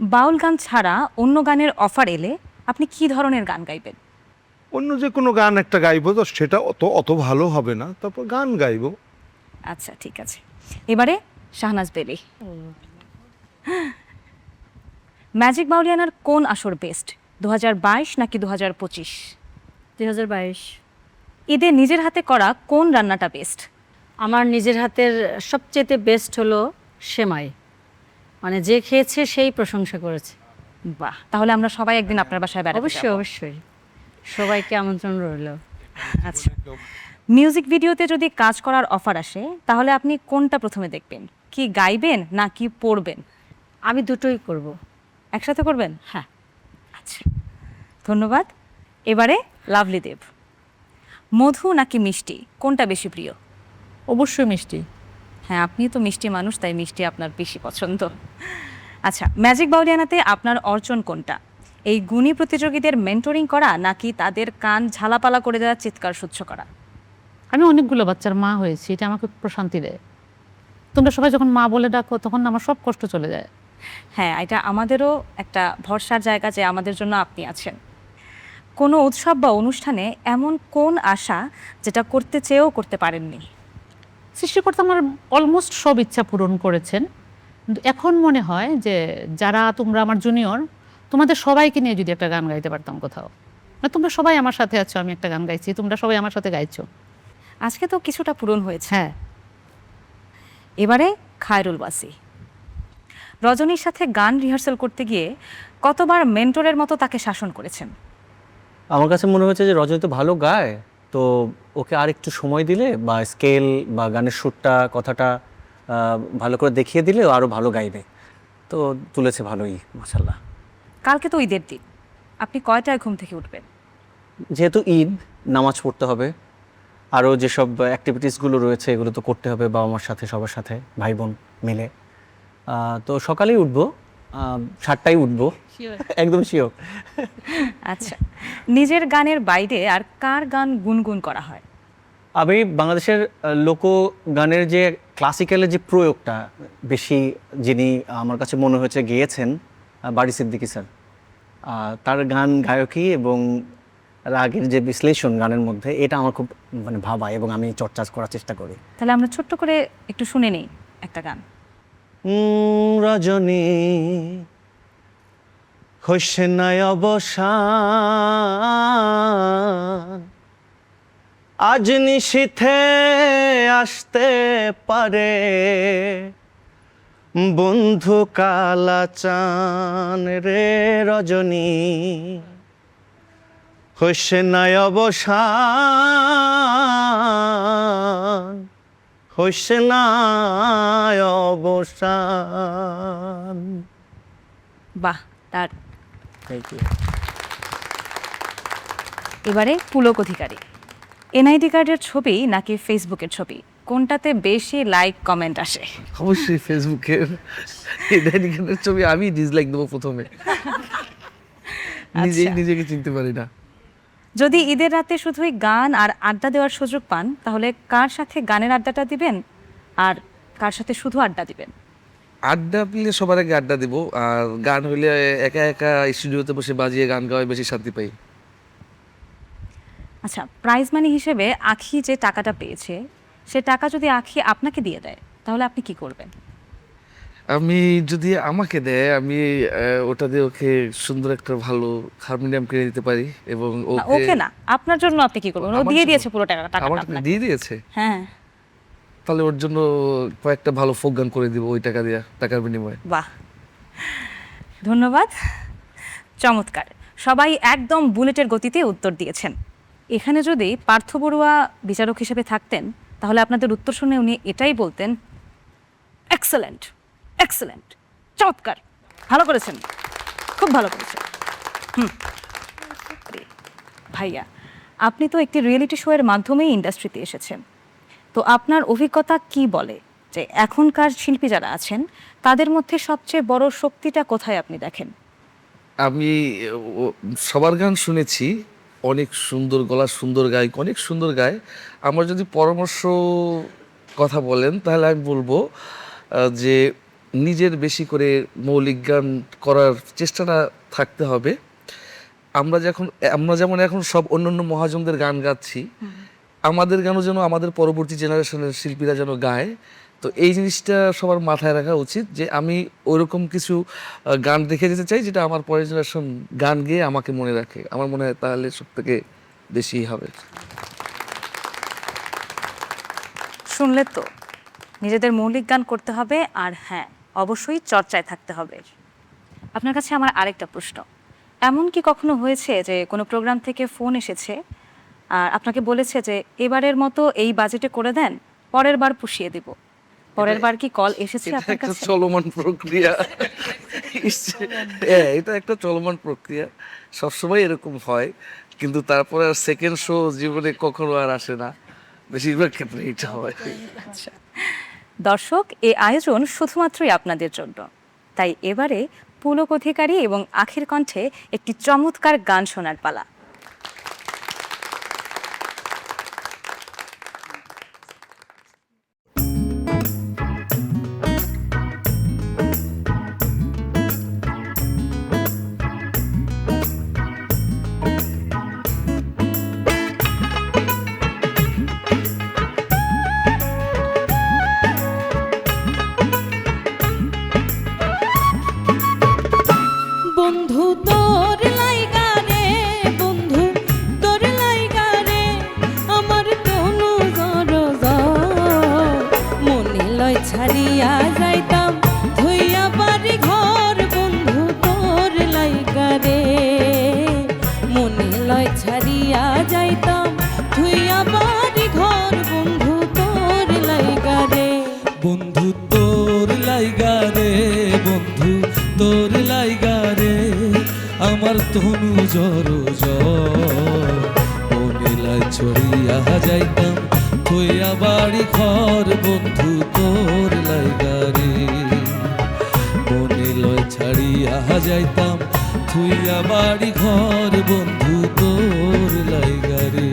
বাউল গান ছাড়া অন্য গানের অফার এলে আপনি কি ধরনের গান গাইবেন? অন্য যে কোনো গান একটা গাইবো, তো সেটা অত ভালো হবে না, তারপর গান গাইবো। আচ্ছা ঠিক আছে, এবারে শাহনাজ বেলি। ম্যাজিক বাউলিয়ানার কোন আসর বেস্ট, 2022 নাকি 2025? 2022। ঈদে নিজের হাতে করা কোন রান্নাটা বেস্ট? আমার নিজের হাতের সবচেয়ে বেস্ট হলো সেমাই, মানে যে খেয়েছে সেই প্রশংসা করেছে। বাহ, তাহলে আমরা সবাই একদিন আপনার বাসায় বেড়াতে অবশ্যই যাব। অবশ্যই, সবাইকে আমন্ত্রণ রইল। আচ্ছা, মিউজিক ভিডিওতে যদি কাজ করার অফার আসে তাহলে আপনি কোনটা প্রথমে দেখবেন? কি গাইবেন না কি পড়বেন? আমি দুটোই করব। একসাথে করবেন? হ্যাঁ। আচ্ছা, ধন্যবাদ। এবারে লাভলি দেব। মধু নাকি মিষ্টি, কোনটা বেশি প্রিয়? অবশ্যই মিষ্টি। হ্যাঁ, আপনি তো মিষ্টি মানুষ, তাই মিষ্টি আপনার বেশি পছন্দ। আচ্ছা, ম্যাজিক বাউলিয়ানাতে আপনার অর্জন কোনটা? এই গুণী প্রতিযোগীদের মেন্টরিং করা নাকি তাদের কান ঝালাপালা করে দেওয়া চিৎকার সহ্য করা? আমি অনেকগুলো বাচ্চার মা হয়েছি, এটা আমাকে প্রশান্তি দেয়। তোমরা সবাই যখন মা বলে ডাকো তখন আমার সব কষ্ট চলে যায়। হ্যাঁ, এটা আমাদেরও একটা ভরসার জায়গা যে আমাদের জন্য আপনি আছেন। কোনো উৎসব বা অনুষ্ঠানে এমন কোন আশা যেটা করতে চেয়েও করতে পারেননি? সৃষ্টিকর্তা আমার অলমোস্ট সব ইচ্ছা পূরণ করেছেন। কিন্তু এখন মনে হয় যে যারা তোমরা আমার জুনিয়র, তোমাদের সবাইকে নিয়ে যদি একটা গান গাইতে পারতাম কোথাও। মানে তোমরা সবাই আমার সাথে আছো, আমি একটা গান গাইছি, তোমরা সবাই আমার সাথে গাইছো। আজকে তো কিছুটা পূরণ হয়েছে। হ্যাঁ। এবারে খায়রুল বাসি। রজনীর সাথে গান রিহার্সাল করতে গিয়ে কতবার মেন্টরের মতো তাকে শাসন করেছেন? আমার কাছে মনে হয়েছে যে রজনী তো ভালো গায়, তো ওকে আর একটু সময় দিলে বা স্কেল বা গানের সুরটা কথাটা ভালো করে দেখিয়ে দিলে ও আরও ভালো গাইবে। তো তুলেছে ভালোই, মাশাআল্লাহ। কালকে তো ঈদের দিন, আপনি কয়টায় ঘুম থেকে উঠবেন? যেহেতু ঈদ, নামাজ পড়তে হবে, আরও যেসব অ্যাক্টিভিটিসগুলো রয়েছে এগুলো তো করতে হবে বাবা মার সাথে, সবার সাথে, ভাই বোন মিলে। তো সকালেই উঠবো, 7টায় উঠবো, একদম শিওর। আচ্ছা, নিজের গানের বাইরে আর কার গান গুনগুন করা হয়? আমি বাংলাদেশের লোকগানের যে ক্লাসিক্যালের যে প্রয়োগটা বেশি, যিনি আমার কাছে মনে হয়েছে গেয়েছেন বারী সিদ্দিকী স্যার। তার গান গায়কী এবং রাগের যে বিশ্লেষণ গানের মধ্যে, এটা আমার খুব মানে ভাবায় এবং আমি চর্চা করার চেষ্টা করি। তাহলে আমরা ছোট্ট করে একটু শুনে নিই একটা গান। রজনী হইছে নাই অবসান, আজ নিশীথে আসতে পারে বন্ধু কালাচান রে। রজনী হইছে নাই অবসান, হইছে নাই অবসান। বাহ, তার থ্যাংক ইউ। এবারে পুলক অধিকারী। এনআইডি কার্ডের ছবি নাকি ফেসবুকের ছবি, কোনটাতে বেশি লাইক কমেন্ট আসে? অবশ্যই ফেসবুকের এনআইডি ছবি আমি ডিসলাইক দেবো প্রথমে, নিজেই নিজেকে চিনতে পারি না। যদি ঈদের রাতে শুধুই গান আর আড্ডা দেওয়ার সুযোগ পান, তাহলে কার সাথে গানের আড্ডাটা দিবেন আর কার সাথে শুধু আড্ডা দিবেন? আড্ডা পেলে সবার আগে আড্ডা দিব, আর গান হইলে একা একা স্টুডিওতে বসে বাজিয়ে গান গাওয়ায় বেশি শান্তি পাই। আচ্ছা, প্রাইজ মানি হিসেবে আখি যে টাকাটা পেয়েছে, সে টাকা যদি আখি আপনাকে দিয়ে দেয়, তাহলে আপনি কি করবেন? আমি যদি আমাকে দেয়, আমি ওটা দিয়ে ওকে সুন্দর একটা ভালো হারমোনিয়াম কিনে দিতে পারি এবং ওকে না, আপনার জন্য আপনি কি করবেন? ও দিয়ে দিয়েছে পুরো টাকাটা আমার আপনাকে। দিয়ে দিয়েছে, হ্যাঁ, তাহলে ওর জন্য কয়েকটা ভালো ফোক গান করে দিব ওই টাকা দিয়ে, টাকার বিনিময়ে। বাহ, ধন্যবাদ, চমৎকার। সবাই একদম বুলেটের গতিতে উত্তর দিয়েছেন। এখানে যদি পার্থ বড়ুয়া বিচারক হিসেবে থাকতেন, তাহলে আপনাদের উত্তর শুনে উনি এটাই বলতেন, এক্সেলেন্ট, এক্সেলেন্ট, চমৎকার, ভালো করেছেন, খুব ভালো করেছেন। ভাইয়া, আপনি তো একটি রিয়েলিটি শো এর মাধ্যমেই ইন্ডাস্ট্রিতে এসেছেন, তো আপনার অভিজ্ঞতা কি বলে যে এখনকার শিল্পী যারা আছেন, তাদের মধ্যে সবচেয়ে বড় শক্তিটা কোথায় আপনি দেখেন? আমি সবার গান শুনেছি, অনেক সুন্দর গলা, সুন্দর গায়ক, অনেক সুন্দর গায়। আমার যদি পরামর্শ কথা বলেন, তাহলে আমি বলবো যে নিজের বেশি করে মৌলিক গান করার চেষ্টাটা থাকতে হবে। আমরা যেমন এখন সব অন্যান্য মহাজনদের গান গাচ্ছি, আমাদের গানও যেন আমাদের পরবর্তী জেনারেশনের শিল্পীরা যেন গায়। তো এই জিনিসটা সবার মাথায় রাখা উচিত যে আমি ওইরকম কিছু গান দেখে যেতে চাই যেটা আমার পরের জেনারেশন গান গেয়ে আমাকে মনে রাখে। আমার মনে হয় তাহলে সব থেকে বেশি হবে। শুনলে তো, নিজেদের মৌলিক গান করতে হবে, আর হ্যাঁ, অবশ্যই চর্চায় থাকতে হবে। আপনার কাছে আমার আরেকটা প্রশ্ন, এমন কি কখনো হয়েছে যে কোনো প্রোগ্রাম থেকে ফোন এসেছে আর আপনাকে বলেছে যে এবারের মতো এই বাজেটে করে দেন, পরের বার পুষিয়ে দিব? পরের বার কি কল এসেছে আপনার একটা কাছে? চলমান প্রক্রিয়া। হ্যাঁ, এটা একটা চলমান প্রক্রিয়া, সবসময় এরকম হয়, কিন্তু তারপরে আর সেকেন্ড শো জীবনে কখনো আর আসে না, বেশিরভাগ ক্ষেত্রে এটা হয়। আচ্ছা, দর্শক, এই আয়োজন শুধুমাত্রই আপনাদের জন্য, তাই এবারে পুলক অধিকারী এবং আখির কণ্ঠে একটি চমৎকার গান শোনার পালা। বন্ধু তোর লাইগা রে, বন্ধু তোর লাইগা রে, আমার কোনো গরজ মনে লয় ছাড়িয়া যাইতাম ধুইয়া বাড়ি ঘর। বন্ধু তোর লাইগা রে, মনে লয় ছাড়িয়া যাইতাম ধুইয়া বাড়ি ঘর। বন্ধু তোর লাইগা রে, বন্ধু তোর লাইগা রে, বন্ধু তোর লাইগা রে, আমার তনু জর জর মনে লাই ছড়িয়া যাইতাম থইয়া বাড়ি ঘর। বন্ধু তোর লাইগা রে, মনে লয় ছাড়িয়া যাইতাম থইয়া বাড়ি ঘর। বন্ধু তোর লাইগা রে।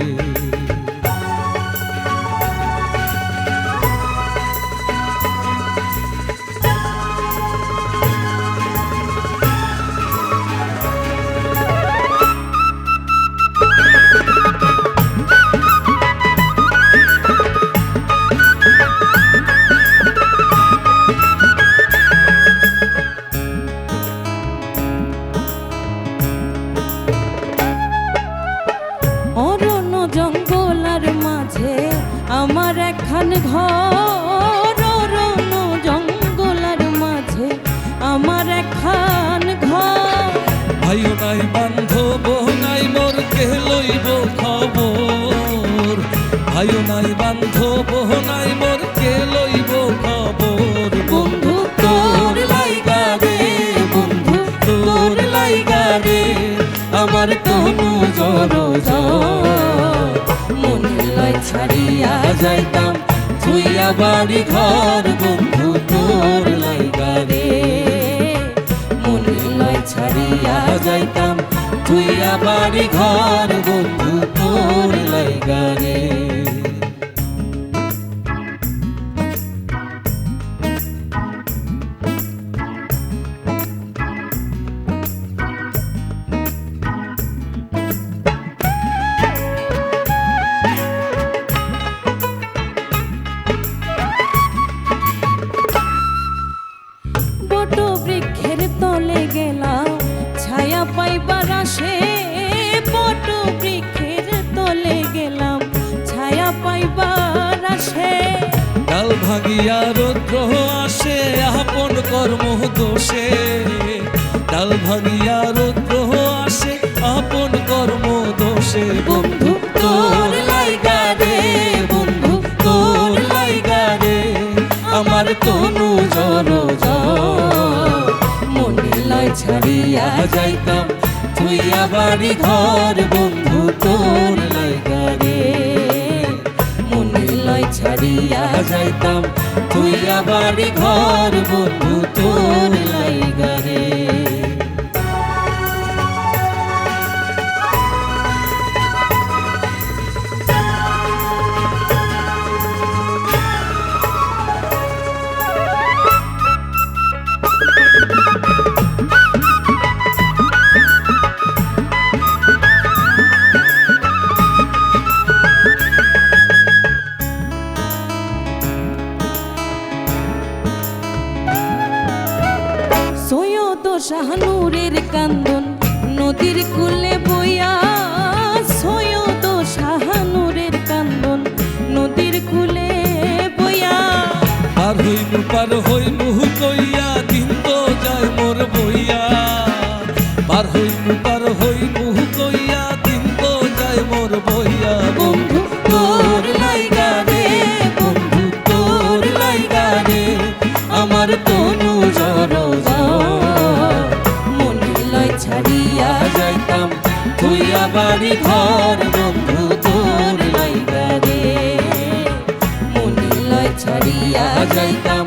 আমার একখান ঘর অরণ্য জঙ্গলার মাঝে আমার একখান ঘর। ভাইও নাই বান্ধব নাই মোর কে লইব খবর, ভাইও নাই বান্ধব নাই মোর কে লইব খবর। বন্ধু তোর লাইগা রে, বন্ধু তোর লাইগা রে, আমার তনু জড় জড়। মনে লয় ছাড়িয়া যাইতাম থুইয়া বাড়ি ঘর, বন্ধু তোর লাইগা রে। মনে লয় ছাড়িয়া যাইতাম থুইয়া বাড়ি ঘর, বন্ধু তোর লাইগা রে। বট বৃক্ষের তলে গেলাম ছায়া পাইবার আসে, বট বৃক্ষের তলে গেলাম ছায়া পাইবার আসে। ডাল ভাঙিয়া রৌদ্র আসে আপন কর্ম দোষে, ডাল ভাঙিয়া রৌদ্র আসে আপন কর্ম দোষে। বন্ধু তোর লাইগা রে, বন্ধু তোর লাইগা রে, আমার তনু জড় জড়। মনে লয় ছাড়িয়া যাইতাম থুইয়া বাড়ি ঘর, বন্ধু তোর লাইগা রে। মনে লয় ছাড়িয়া যাইতাম থুইয়া বাড়ি ঘর, বন্ধু তোর লাইগা রে। সৈয়দ শাহনুরের কান্দন নদীর কূলে বইয়া, সৈয়দ শাহনুরের কান্দন নদীর কূলে বইয়া। পার হইমু কইয়া দিন তো যায় মোর বইয়া, পার হইমু কইয়া দিন তো যায় মোর বইয়া। বন্ধু তোর লাইগা রে, বন্ধু তোর লাইগা রে, আমার তনু জড় জড়। মনে লয় ছাড়িয়া যাইতাম থুইয়া বাড়ি ঘর, বন্ধু তোর লাইগা রে। মনে লয় ছাড়িয়া যাইতাম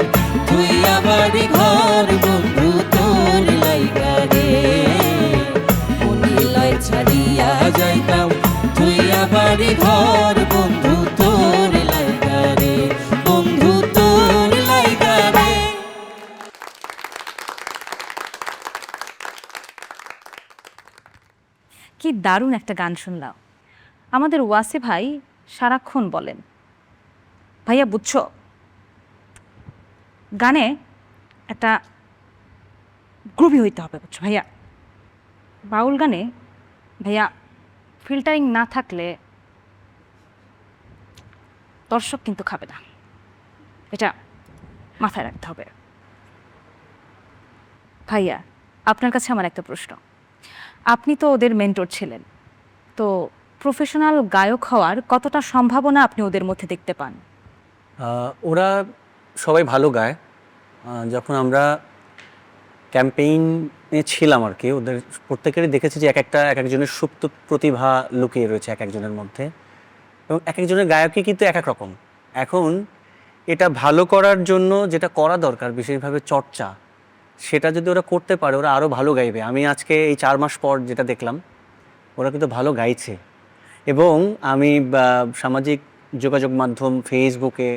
থুইয়া বাড়ি ঘর, বন্ধু তোর লাইগা রে। মনে লয় ছাড়িয়া যাইতাম থুইয়া বাড়ি ঘর, বন্ধু তোর লাইগা রে, বন্ধু তোর লাইগা রে। কি দারুণ একটা গান শুনলাম। আমাদের ওয়াসি ভাই সারাক্ষণ বলেন, ভাইয়া বুঝছো, গানে একটা গ্রুভি হইতে হবে, বুঝছো ভাইয়া। বাউল গানে ভাইয়া ফিল্টারিং না থাকলে দর্শক কিন্তু খাবে না, এটা মাথায় রাখতে হবে। ভাইয়া আপনার কাছে আমার একটা প্রশ্ন, আপনি তো ওদের মেন্টর ছিলেন, তো প্রফেশনাল গায়ক হওয়ার কতটা সম্ভাবনা আপনি ওদের মধ্যে দেখতে পান? ওরা সবাই ভালো গায়। যখন আমরা ক্যাম্পেইনে ছিলাম আর কি, ওদের প্রত্যেকেরই দেখেছি যে এক একজনের সুপ্ত প্রতিভা লুকিয়ে রয়েছে এক একজনের মধ্যে, এবং এক একজনের গায়কই কিন্তু এক এক রকম। এখন এটা ভালো করার জন্য যেটা করা দরকার বিশেষভাবে চর্চা, সেটা যদি ওরা করতে পারে ওরা আরও ভালো গাইবে। আমি আজকে এই 4 মাস পর যেটা দেখলাম, ওরা কিন্তু ভালো গাইছে। এবং আমি সামাজিক যোগাযোগ মাধ্যম ফেসবুকে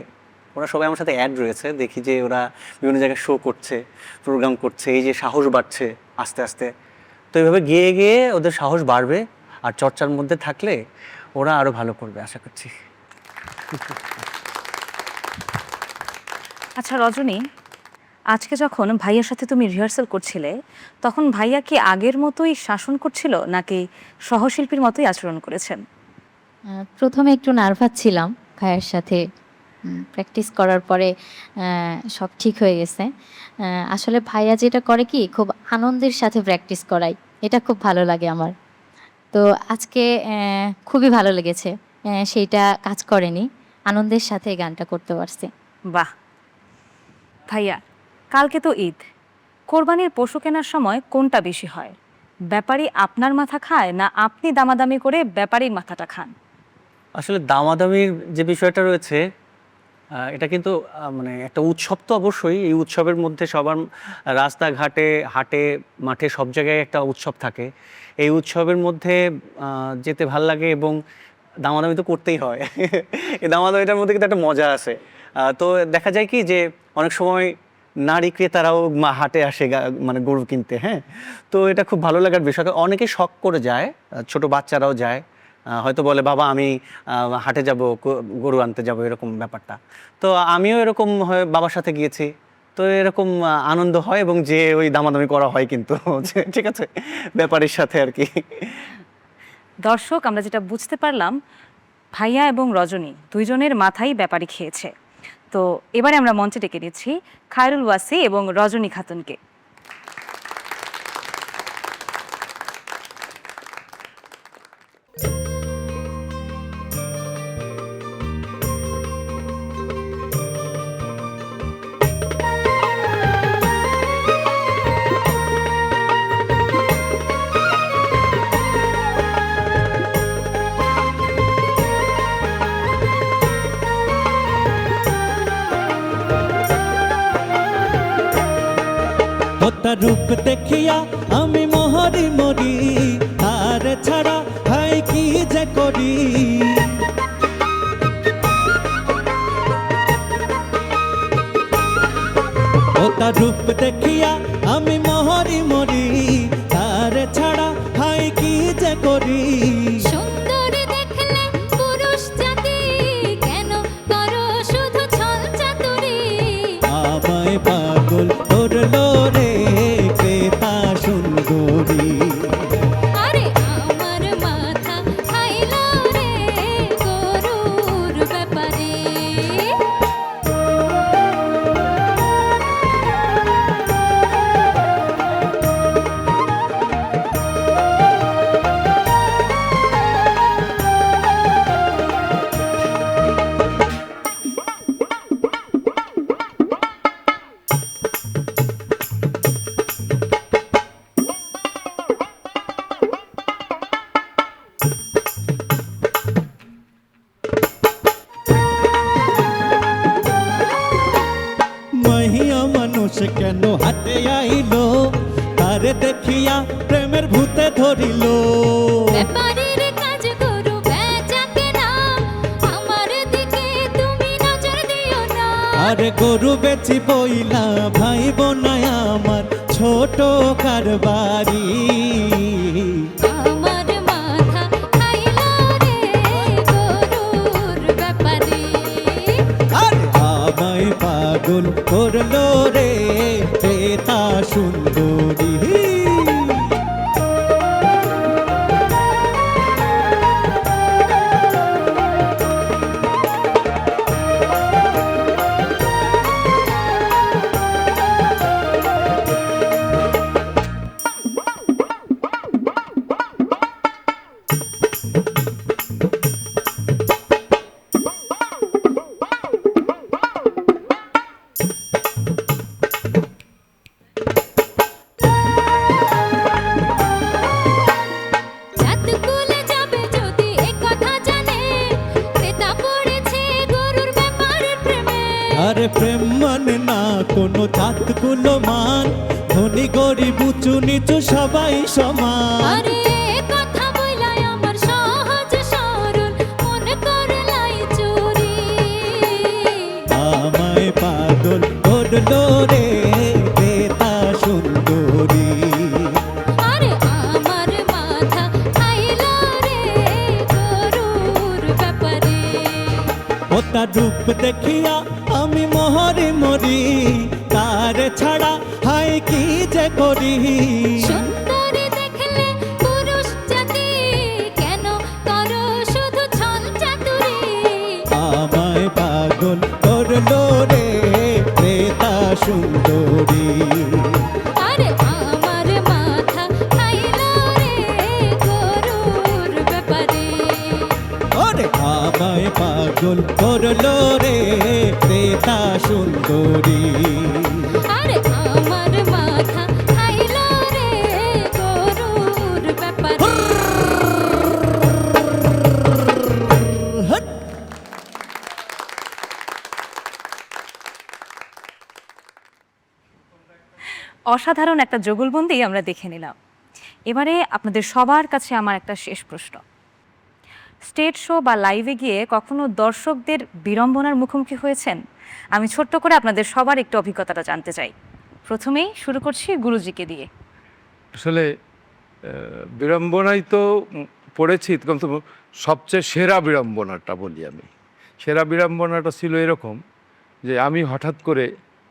ওরা সবাই আমার সাথে অ্যাড রয়েছে, দেখি যে ওরা বিভিন্ন জায়গায় শো করছে, প্রোগ্রাম করছে, এই যে সাহস বাড়ছে আস্তে আস্তে। তো এইভাবে গিয়ে গিয়ে ওদের সাহস বাড়বে, আর চর্চার মধ্যে থাকলে ওরা আরও ভালো করবে আশা করছি। আচ্ছা রজনী, আজকে যখন ভাইয়ার সাথে তুমি রিহার্সাল করছিলে, তখন ভাইয়া কি আগের মতোই শাসন করছিল নাকি সহশিল্পীর মতোই আচরণ করেছেন? প্রথমে একটু নার্ভাস ছিলাম, ভাইয়ের সাথে প্র্যাকটিস করার পরে সব ঠিক হয়ে গেছে। আসলে ভাইয়া যেটা করে কি খুব আনন্দের সাথে প্র্যাকটিস করায়, এটা খুব ভালো লাগে আমার। তো আজকে খুবই ভালো লেগেছে, সেইটা কাজ করেনি, আনন্দের সাথে গানটা করতে পারছি। বাহ ভাইয়া, কালকে তো ঈদ, কোরবানির পশু কেনার সময় কোনটা বেশি হয়? ব্যাপারী আপনার মাথা খায় না আপনি দামাদামি করে ব্যাপারীর মাথাটা খান? আসলে দামাদামির যে বিষয়টা রয়েছে, এটা কিন্তু মানে একটা উৎসব তো অবশ্যই। এই উৎসবের মধ্যে সবার রাস্তাঘাটে, হাটে, মাঠে সব জায়গায় একটা উৎসব থাকে। এই উৎসবের মধ্যে যেতে ভাল লাগে এবং দামাদামি তো করতেই হয়। এই দামাদামিটার মধ্যে কিন্তু একটা মজা আছে। তো দেখা যায় কি যে অনেক সময় নারী ক্রেতারাও হাটে আসে মানে গরু কিনতে। হ্যাঁ, তো এটা খুব ভালো লাগার বিষয়। অনেকে শখ করে যায়, ছোট বাচ্চারাও যায়, হয়তো বলে বাবা আমি হাটে যাব, গরু আনতে যাব, এরকম ব্যাপারটা। তো আমিও এরকম বাবার সাথে গিয়েছি, তো এরকম আনন্দ হয় এবং যে ওই দামাদামি করা হয় কিন্তু ঠিক আছে ব্যাপারীর সাথে আর কি। দর্শক, আমরা যেটা বুঝতে পারলাম, ভাইয়া এবং রজনী দুইজনের মাথাই ব্যাপারী খেয়েছে। তো এবারে আমরা মঞ্চে ডেকে নিচ্ছি খায়রুল ওয়াসি এবং রজনী খাতুনকে। তার রূপ দেখিয়া আমি মহরি মরি, তার ছাড়া হাই কি যে করি। ও তার রূপ দেখিয়া আমি মহরি মরি, তার ছাড়া হাই কি যে করি। সুন্দর দেখলে পুরুষ জাতি কেন করো শুধু ছল চাতুরি। আমায় পাগল করলো রে ক্রেতা সুন্দরী। আরে আমার মাথা খাইলো রে গরুর ব্যাপারে। মহিয়া মানুষ কেন হাটে আইলো, তারে দেখিয়া প্রেমের ভূতে ধরিল। ব্যাপারীর কাজ গরু বেচা কেনা, আমার দিকে তুমি নজর দিও না। আরে গরু বেচি বইলা ভাই বোনায় আমার ছোট কারবারি। আমার মাথা খাইলো রে গরুর ব্যাপারে। আমায় পাগল করলো রে ক্রেতা সুন্দরী। জাতকুলে যাবে যদি এ কথা জানে, ক্রেতা পড়েছে গরুর ব্যাপারের প্রেমে। আরে প্রেম মানে না কোনো জাত কুলো মান, ধনী গরিব উঁচু নিচু সবাই সমান। আরে এ কথা বইলাই আমার সহজ সরল মন করলাই চুরি। আমায় পাগল করলো রে ক্রেতা সুন্দরী। আরে আমার মাথা খাইলো রে গরুর ব্যাপারে। ও তার রূপ দেখিয়া আমি মহরি মরি, তার ছাড়া হাই কি যে করি। সুন্দরী দেখলে পুরুষ জাতি কেন করো শুধু ছল চাতুরি। ক্রেতা সুন্দরী। আরে আমার মাথা খাইলো রে গরুর ব্যাপারে। অসাধারণ একটা জগলবন্দি আমরা দেখে নিলাম। এবারে আপনাদের সবার কাছে আমার একটা শেষ প্রশ্ন, স্টেজ শো বা লাইভে গিয়ে কখনো দর্শকদের বিড়ম্বনার মুখোমুখি হয়েছেন? আমি ছোট্ট করে আপনাদের সবার একটু অভিজ্ঞতাটা জানতে চাই। প্রথমেই শুরু করছি গুরুজিকে দিয়ে। আসলে বিড়ম্বনায় তো পড়েছি, কিন্তু সবচেয়ে সেরা বিড়ম্বনাটা বলি আমি। সেরা বিড়ম্বনাটা ছিল এরকম যে আমি হঠাৎ করে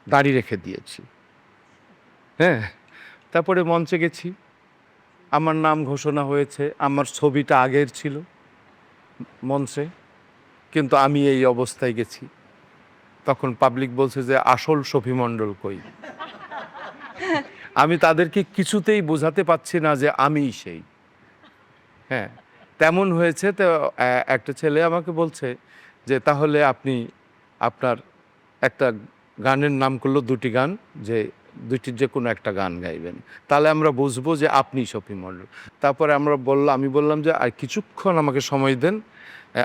দাড়ি রেখে দিয়েছি। হ্যাঁ, তারপরে মঞ্চে গেছি, আমার নাম ঘোষণা হয়েছে, আমার ছবিটা আগের ছিল মঞ্চে, কিন্তু আমি এই অবস্থায় গেছি। তখন পাবলিক বলছে যে আসল শফি মণ্ডল কই। আমি তাদেরকে কিছুতেই বোঝাতে পারছি না যে আমিই সেই। হ্যাঁ, তেমন হয়েছে। তো একটা ছেলে আমাকে বলছে যে তাহলে আপনি আপনার একটা গানের নাম করলো, দুটি গান, যে দুইটির যে কোনো একটা গান গাইবেন, তাহলে আমরা বুঝবো যে আপনি শফি মণ্ডল। তারপরে আমি বললাম যে আর কিছুক্ষণ আমাকে সময় দেন,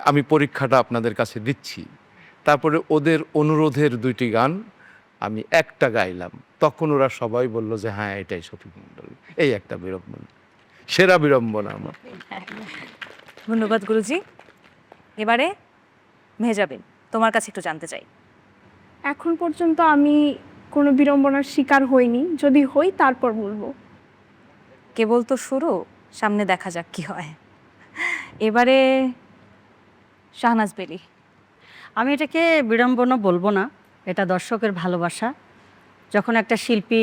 আমি পরীক্ষাটা আপনাদের কাছে দিচ্ছি। তারপরে ওদের অনুরোধের দুইটি গান আমি একটা গাইলাম, তখন ওরা সবাই বলল যে হ্যাঁ এটাই শফি মণ্ডল। এই একটা বিড়ম্বনা, সেরা বিড়ম্বনা আমার। ধন্যবাদ গুরুজি। এবারে মেহজাবিন, তোমার কাছে একটু জানতে চাই। এখন পর্যন্ত আমি কোনো বিড়ম্বনার শিকার হইনি, যদি হই তারপর বলবো। কেবল তো শুরু, সামনে দেখা যাক কি হয়। এবারে শাহনাজ বেলি। আমি এটাকে বিড়ম্বনা বলবো না, এটা দর্শকের ভালোবাসা। যখন একটা শিল্পী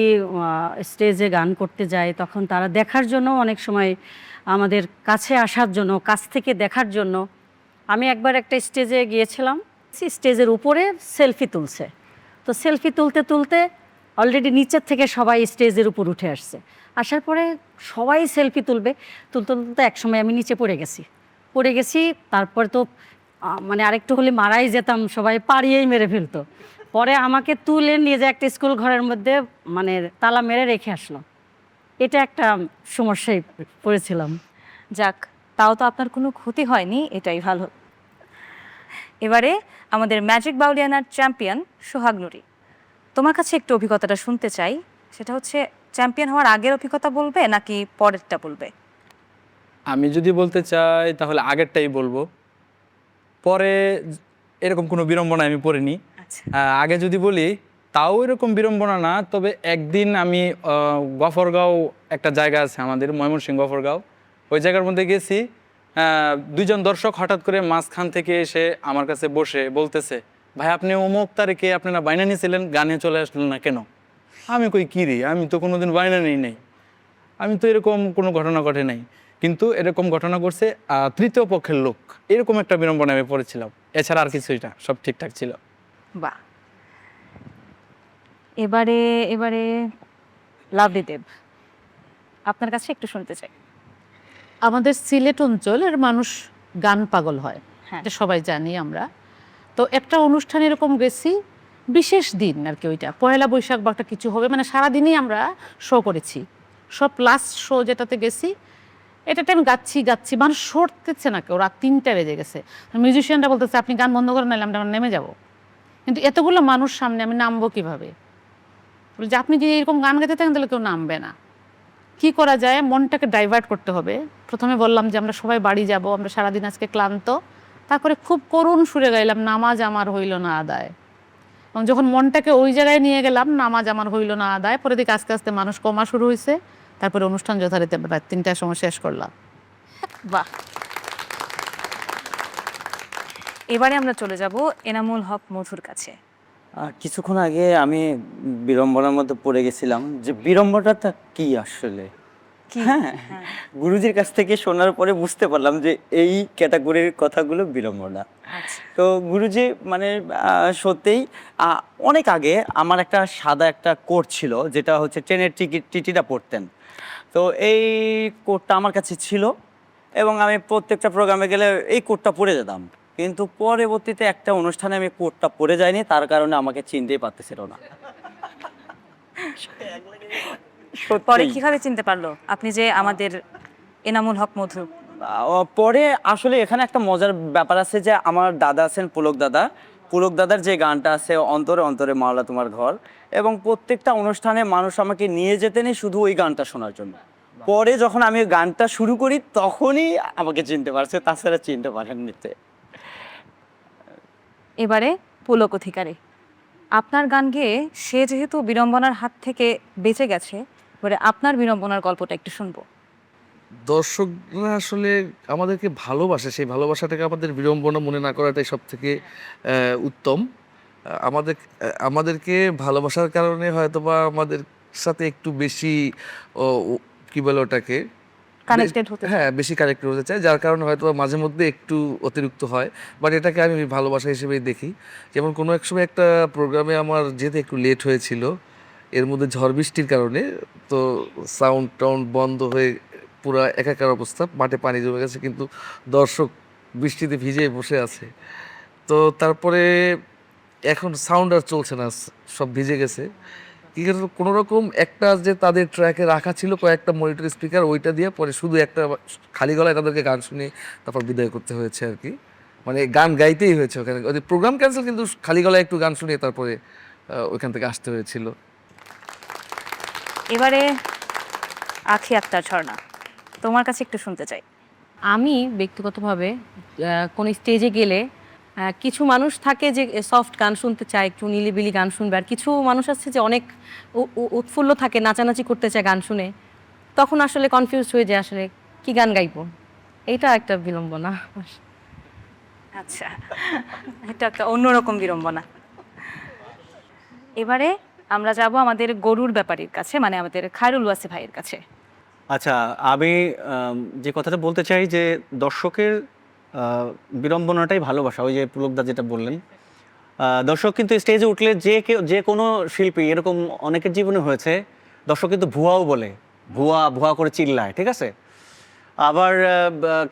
স্টেজে গান করতে যায়, তখন তারা দেখার জন্য অনেক সময় আমাদের কাছে আসার জন্য, কাছ থেকে দেখার জন্য। আমি একবার একটা স্টেজে গিয়েছিলাম, স্টেজের উপরে সেলফি তুলছে, তো সেলফি তুলতে তুলতে অলরেডি নিচের থেকে সবাই স্টেজের উপর উঠে আসছে। আসার পরে সবাই সেলফি তুলবে, তুলতে তুলতে একসময় আমি নিচে পড়ে গেছি। তারপর তো মানে আরেকটু হলে মারাই যেতাম, সবাই পাড়িয়েই মেরে ফেলতো। পরে আমাকে তুলে নিয়ে যে একটা স্কুল ঘরের মধ্যে মানে তালা মেরে রেখে আসলো। এটা একটা সমস্যায় পড়েছিলাম। যাক, তাও তো আপনার কোনো ক্ষতি হয়নি, এটাই ভালো। এবারে আমাদের ম্যাজিক বাউলিয়ানার চ্যাম্পিয়ন সোহাগ নুরি, তোমার কাছে একটু অভিজ্ঞতাটা শুনতে চাই। সেটা হচ্ছে চ্যাম্পিয়ন হওয়ার আগের অভিজ্ঞতা বলবে নাকি পরেরটা বলবে? আমি যদি বলতে চাই তাহলে আগেরটাই বলবো, পরে এরকম কোনো বিড়ম্বনা আমি পড়িনি। আগে যদি বলি তাও এরকম বিড়ম্বনা না, তবে একদিন আমি গফরগাঁও একটা জায়গা আছে আমাদের, ময়মনসিংহ গফরগাঁও, ওই জায়গার মধ্যে গেছি। দুইজন দর্শক হঠাৎ করে মাঝখান থেকে এসে আমার কাছে বসে বলতেছে, ভাই আপনি অমুক তারিখে আপনারা বাইনা নিয়েছিলেন, গানে চলে আসলেন না কেন? আমি কই কী রে, আমি তো কোনোদিন বাইনা নেই নাই, আমি তো এরকম কোনো ঘটনা ঘটে নাই। কিন্তু এরকম ঘটনা করছে তৃতীয় পক্ষের লোক, এরকম একটা বিড়ম্বনা আমি পড়েছিলাম। এছাড়া আর কিছুই না, সব ঠিকঠাক ছিল। বাহ। এবারে লাভলি দেব, আপনার কাছে একটু শুনতে চাই। আমাদের সিলেট অঞ্চলের মানুষ গান পাগল হয়, এটা সবাই জানি আমরা। তো একটা অনুষ্ঠান এরকম গেছি, বিশেষ দিন আর কি, ওইটা পয়লা বৈশাখ বা একটা কিছু হবে, মানে সারাদিনই আমরা শো করেছি। সব লাস্ট শো যেটাতে গেছি, এটাতে আমি গাচ্ছি, মানুষ সরতেছে না, কেউ রাত 3টা বেজে গেছে। মিউজিশিয়ানরা বলতেছে আপনি গান বন্ধ করে নাইলে আমরা নেমে যাব। কিন্তু এতগুলো মানুষ সামনে আমি নামবো কীভাবে? যে আপনি যদি এরকম গান গাইতে থাকেন তাহলে কেউ নামবে না। কি করা যায়, মনটাকে ডাইভার্ট করতে হবে। প্রথমে বললাম যে আমরা সবাই বাড়ি যাব, আমরা সারাদিন আজকে ক্লান্ত। তারপরে খুব করুণ সুরে গাইলাম, নামাজ আমার হইল না আদায়। এবং যখন মনটাকে ওই জায়গায় নিয়ে গেলাম, নামাজ আমার হইল না আদায়, পরে দিকে আস্তে আস্তে মানুষ কমা শুরু হয়েছে। তারপরে অনুষ্ঠান যথারীতি রাত 3টার সময় শেষ করলাম। বাহ। এবারে আমরা চলে যাব এনামুল হক মধুর কাছে। কিছুক্ষণ আগে আমি বিড়ম্বনার মধ্যে পড়ে গেছিলাম যে বিড়ম্বনাটা কি আসলে। হ্যাঁ, গুরুজির কাছ থেকে শোনার পরে বুঝতে পারলাম যে এই ক্যাটাগরির কথাগুলো বিড়ম্বনা। তো গুরুজি মানে সত্যিই অনেক আগে আমার একটা সাদা একটা কোট ছিল, যেটা হচ্ছে ট্রেনের টিটিটা পড়তেন। তো এই কোটটা আমার কাছে ছিল এবং আমি প্রত্যেকটা প্রোগ্রামে গেলে এই কোটটা পরে যেতাম। কিন্তু পরবর্তীতে একটা অনুষ্ঠানে আমি কোটটা পরে যাইনি, তার কারণে আমাকে চিনতেই পারতেছিল না। পরে সত্যি। কিভাবে চিনতে পারলো আপনি যে আমাদের এনামুল হক মধু? পরে আসলে এখানে একটা মজার ব্যাপার আছে যে আমার দাদা আছেন পুলক দাদার যে গানটা আছে অন্তরে অন্তরে মাওলা তোমার ঘর, এবং প্রত্যেকটা অনুষ্ঠানে মানুষ আমাকে নিয়ে যেতেনই শুধু ওই গানটা শোনার জন্য। পরে যখন আমি গানটা শুরু করি তখনই আমাকে চিনতে পারছে, তাছাড়া চিনতে পারেননি। এবারে পুলক অধিকারী, আপনার গান গেয়ে সে যেহেতু বিড়ম্বনার হাত থেকে বেঁচে গেছে, এবারে আপনার বিড়ম্বনার গল্পটা একটু শুনবো। দর্শকরা আসলে আমাদেরকে ভালোবাসে, সেই ভালোবাসাটাকে আমাদের বিড়ম্বনা মনে না করাটাই সব থেকে উত্তম। আমাদেরকে ভালোবাসার কারণে হয়তোবা আমাদের সাথে একটু বেশি কি বলে ওটাকে, কানেক্টেড হতে হ্যাঁ বেশি কানেক্টেড হতে চায়, যার কারণে হয়তো মাঝে মধ্যে একটু অতিরিক্ত হয়, বাট এটাকে আমি ভালোবাসা হিসেবেই দেখি। যেমন কোনো এক সময় একটা প্রোগ্রামে আমার যেতে একটু লেট হয়েছিল, এর মধ্যে ঝড় বৃষ্টির কারণে, তো সাউন্ড টাউন্ড বন্ধ হয়ে পুরা একাকার অবস্থা, মাঠে পানি জমে গেছে, কিন্তু দর্শক বৃষ্টিতে ভিজে বসে আছে। তো তারপরে এখন সাউন্ড আর চলছে না, সব ভিজে গেছে। কি কোনো রকম একটা যে তাদের ট্র্যাকে রাখা ছিল কয়েকটা মনিটর স্পিকার, ওইটা দিয়ে পরে শুধু একটা খালি গলায় তাদেরকে গান শুনে তারপর বিদায় করতে হয়েছে আর কি। মানে গান গাইতেই হয়েছে ওখানে, ওদের প্রোগ্রাম ক্যান্সেল, কিন্তু খালি গলায় একটু গান শুনে তারপরে ওইখান থেকে আসতে হয়েছিল। এবারে আখি আক্তার ঝর্ণা, তোমার কাছে একটু শুনতে চাই। আমি ব্যক্তিগতভাবে কোনো স্টেজে গেলে কিছু মানুষ থাকে যে সফট গান শুনতে চায়, একটু নিলিবিলি গান শুনবে, আর কিছু মানুষ আছে যে অনেক উৎফুল্ল থাকে, নাচানাচি করতে চায় গান শুনে। তখন আসলে কনফিউজ হয়ে যায় আসলে কি গান গাইবো। এইটা একটা বিড়ম্বনা। আচ্ছা, এটা একটা অন্যরকম বিড়ম্বনা। এবারে আমরা যাব আমাদের গরুর ব্যাপারীর কাছে, মানে আমাদের খায়রুল ওয়াসি ভাইয়ের কাছে। আচ্ছা, আমি যে কথাটা বলতে চাই যে দর্শকের বিড়ম্বনাটাই ভালোবাসা। ওই যে পুলকদা যেটা বললেন, দর্শক কিন্তু স্টেজে উঠলে যে কোনো শিল্পী, এরকম অনেকের জীবনে হয়েছে, দর্শক কিন্তু ভুয়াও বলে, ভুয়া করে চিল্লায়, ঠিক আছে। আবার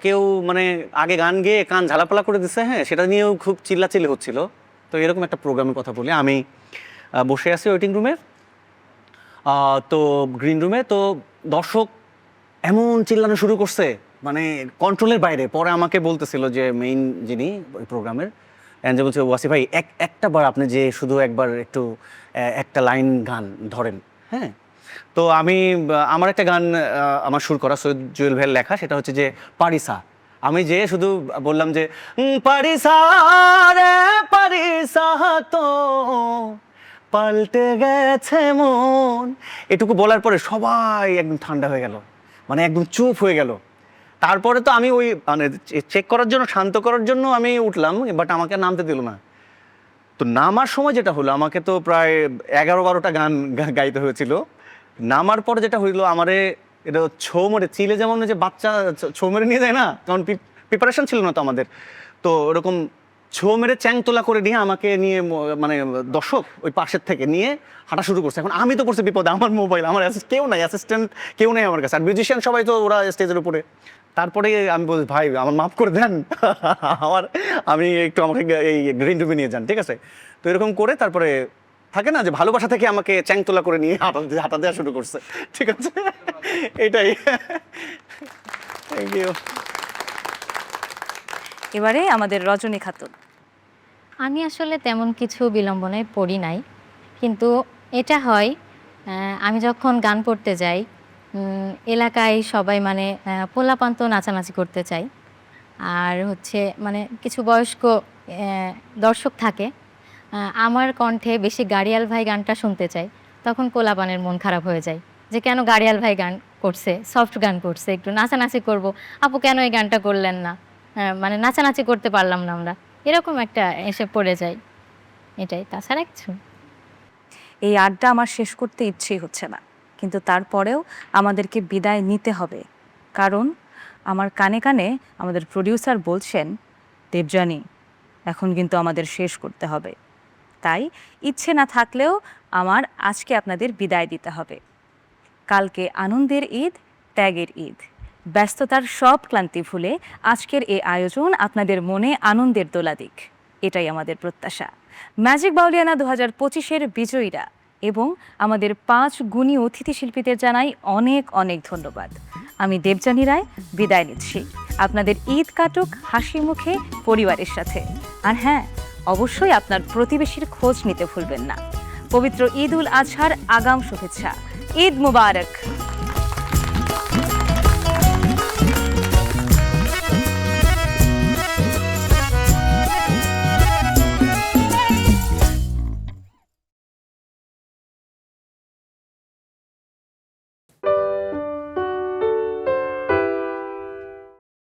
কেউ মানে আগে গান গেয়ে কান ঝালাপালা করে দিচ্ছে, হ্যাঁ, সেটা নিয়েও খুব চিল্লাচিল্লি হচ্ছিল। তো এরকম একটা প্রোগ্রামের কথা বলি, আমি বসে আছি ওয়েটিং রুমে, তো গ্রিন রুমে, তো দর্শক এমন চিল্লানো শুরু করছে মানে কন্ট্রোলের বাইরে। পরে আমাকে বলতেছিল যে মেইন যিনি ওই প্রোগ্রামের, যে বলছে ওয়াসি ভাই একটা বার আপনি যে শুধু একবার একটু একটা লাইন গান ধরেন, হ্যাঁ। তো আমি আমার একটা গান আমার সুর করা সৈয়দ জুয়েল ভাইয়ের লেখা, সেটা হচ্ছে যে পারিসা। আমি যে শুধু বললাম যে পারিসা রে পারিসা তো পাল্টে গেছে মন, এটুকু বলার পরে সবাই একদম ঠান্ডা হয়ে গেল, মানে একদম চুপ হয়ে গেল। তারপরে তো আমি ওই মানে চেক করার জন্য, শান্ত করার জন্য আমি উঠলাম, বাট আমাকে নামতে দিল না। তো নামার সময় যেটা হলো, আমাকে তো প্রায় 11-12টা গান গাইতে হয়েছিল। নামার পরে যেটা হইলো, আমারে এটা ছৌ মেরে, চিলে যেমন যে বাচ্চা ছৌ মেরে নিয়ে যায় না, কারণ প্রিপারেশন ছিল না তো আমাদের, তো ওরকম ছৌ মেরে চ্যাংতোলা করে নিয়ে আমাকে নিয়ে, মানে দর্শক ওই পাশের থেকে নিয়ে হাঁটা শুরু করছে। এখন আমি তো করছি বিপদে, আমার মোবাইল, আমার কেউ নাই, অ্যাসিস্ট্যান্ট কেউ নেই আমার কাছে, আর মিউজিশিয়ান সবাই তো ওরা স্টেজের উপরে। তারপরে আমি বলছি ভাই আমার মাফ করে দেন, আমি একটু আমাকে এই গ্রিন রুমে নিয়ে যান, ঠিক আছে। তো এরকম করে তারপরে থাকে না যে ভালোবাসা থেকে আমাকে চ্যাংতোলা করে নিয়ে হাঁটা দেওয়া শুরু করছে, ঠিক আছে। এটাই, থ্যাংক ইউ। এবারে আমাদের রজনী খাতুন। আমি আসলে তেমন কিছু বিড়ম্বনায় পড়ি নাই, কিন্তু এটা হয় আমি যখন গান করতে যাই, এলাকায় সবাই মানে পোলাপান তো নাচানাচি করতে চাই, আর হচ্ছে মানে কিছু বয়স্ক দর্শক থাকে, আমার কণ্ঠে বেশি গাড়িয়াল ভাই গানটা শুনতে চাই, তখন পোলাপানের মন খারাপ হয়ে যায় যে কেন গাড়িয়াল ভাই গান করছে, সফট গান করছে, একটু নাচানাচি করব, আপু কেন এই গানটা করলেন না, মানে নাচানাচি করতে পারলাম না আমরা, এরকম একটা এসে পড়ে যায়। এটাই, তাছাড়া কিছু। এই আড্ডা আমার শেষ করতে ইচ্ছেই হচ্ছে না, কিন্তু তারপরেও আমাদেরকে বিদায় নিতে হবে, কারণ আমার কানে কানে আমাদের প্রডিউসার বলছেন, দেবযানী এখন কিন্তু আমাদের শেষ করতে হবে। তাই ইচ্ছে না থাকলেও আমার আজকে আপনাদের বিদায় দিতে হবে। কালকে আনন্দের ঈদ, ত্যাগের ঈদ, ব্যস্ততার সব ক্লান্তি ভুলে আজকের এই আয়োজন আপনাদের মনে আনন্দের দোলা দিক, এটাই আমাদের প্রত্যাশা। ম্যাজিক বাউলিয়ানা 2025-এর বিজয়ীরা এবং আমাদের 5 গুণী অতিথি শিল্পীদের জানাই অনেক অনেক ধন্যবাদ। আমি দেবযানী রায় বিদায় নিচ্ছি। আপনাদের ঈদ কাটুক হাসি মুখে পরিবারের সাথে। আর হ্যাঁ, অবশ্যই আপনার প্রতিবেশীর খোঁজ নিতে ভুলবেন না। পবিত্র ঈদ উল আজহার আগাম শুভেচ্ছা। ঈদ মুবারক।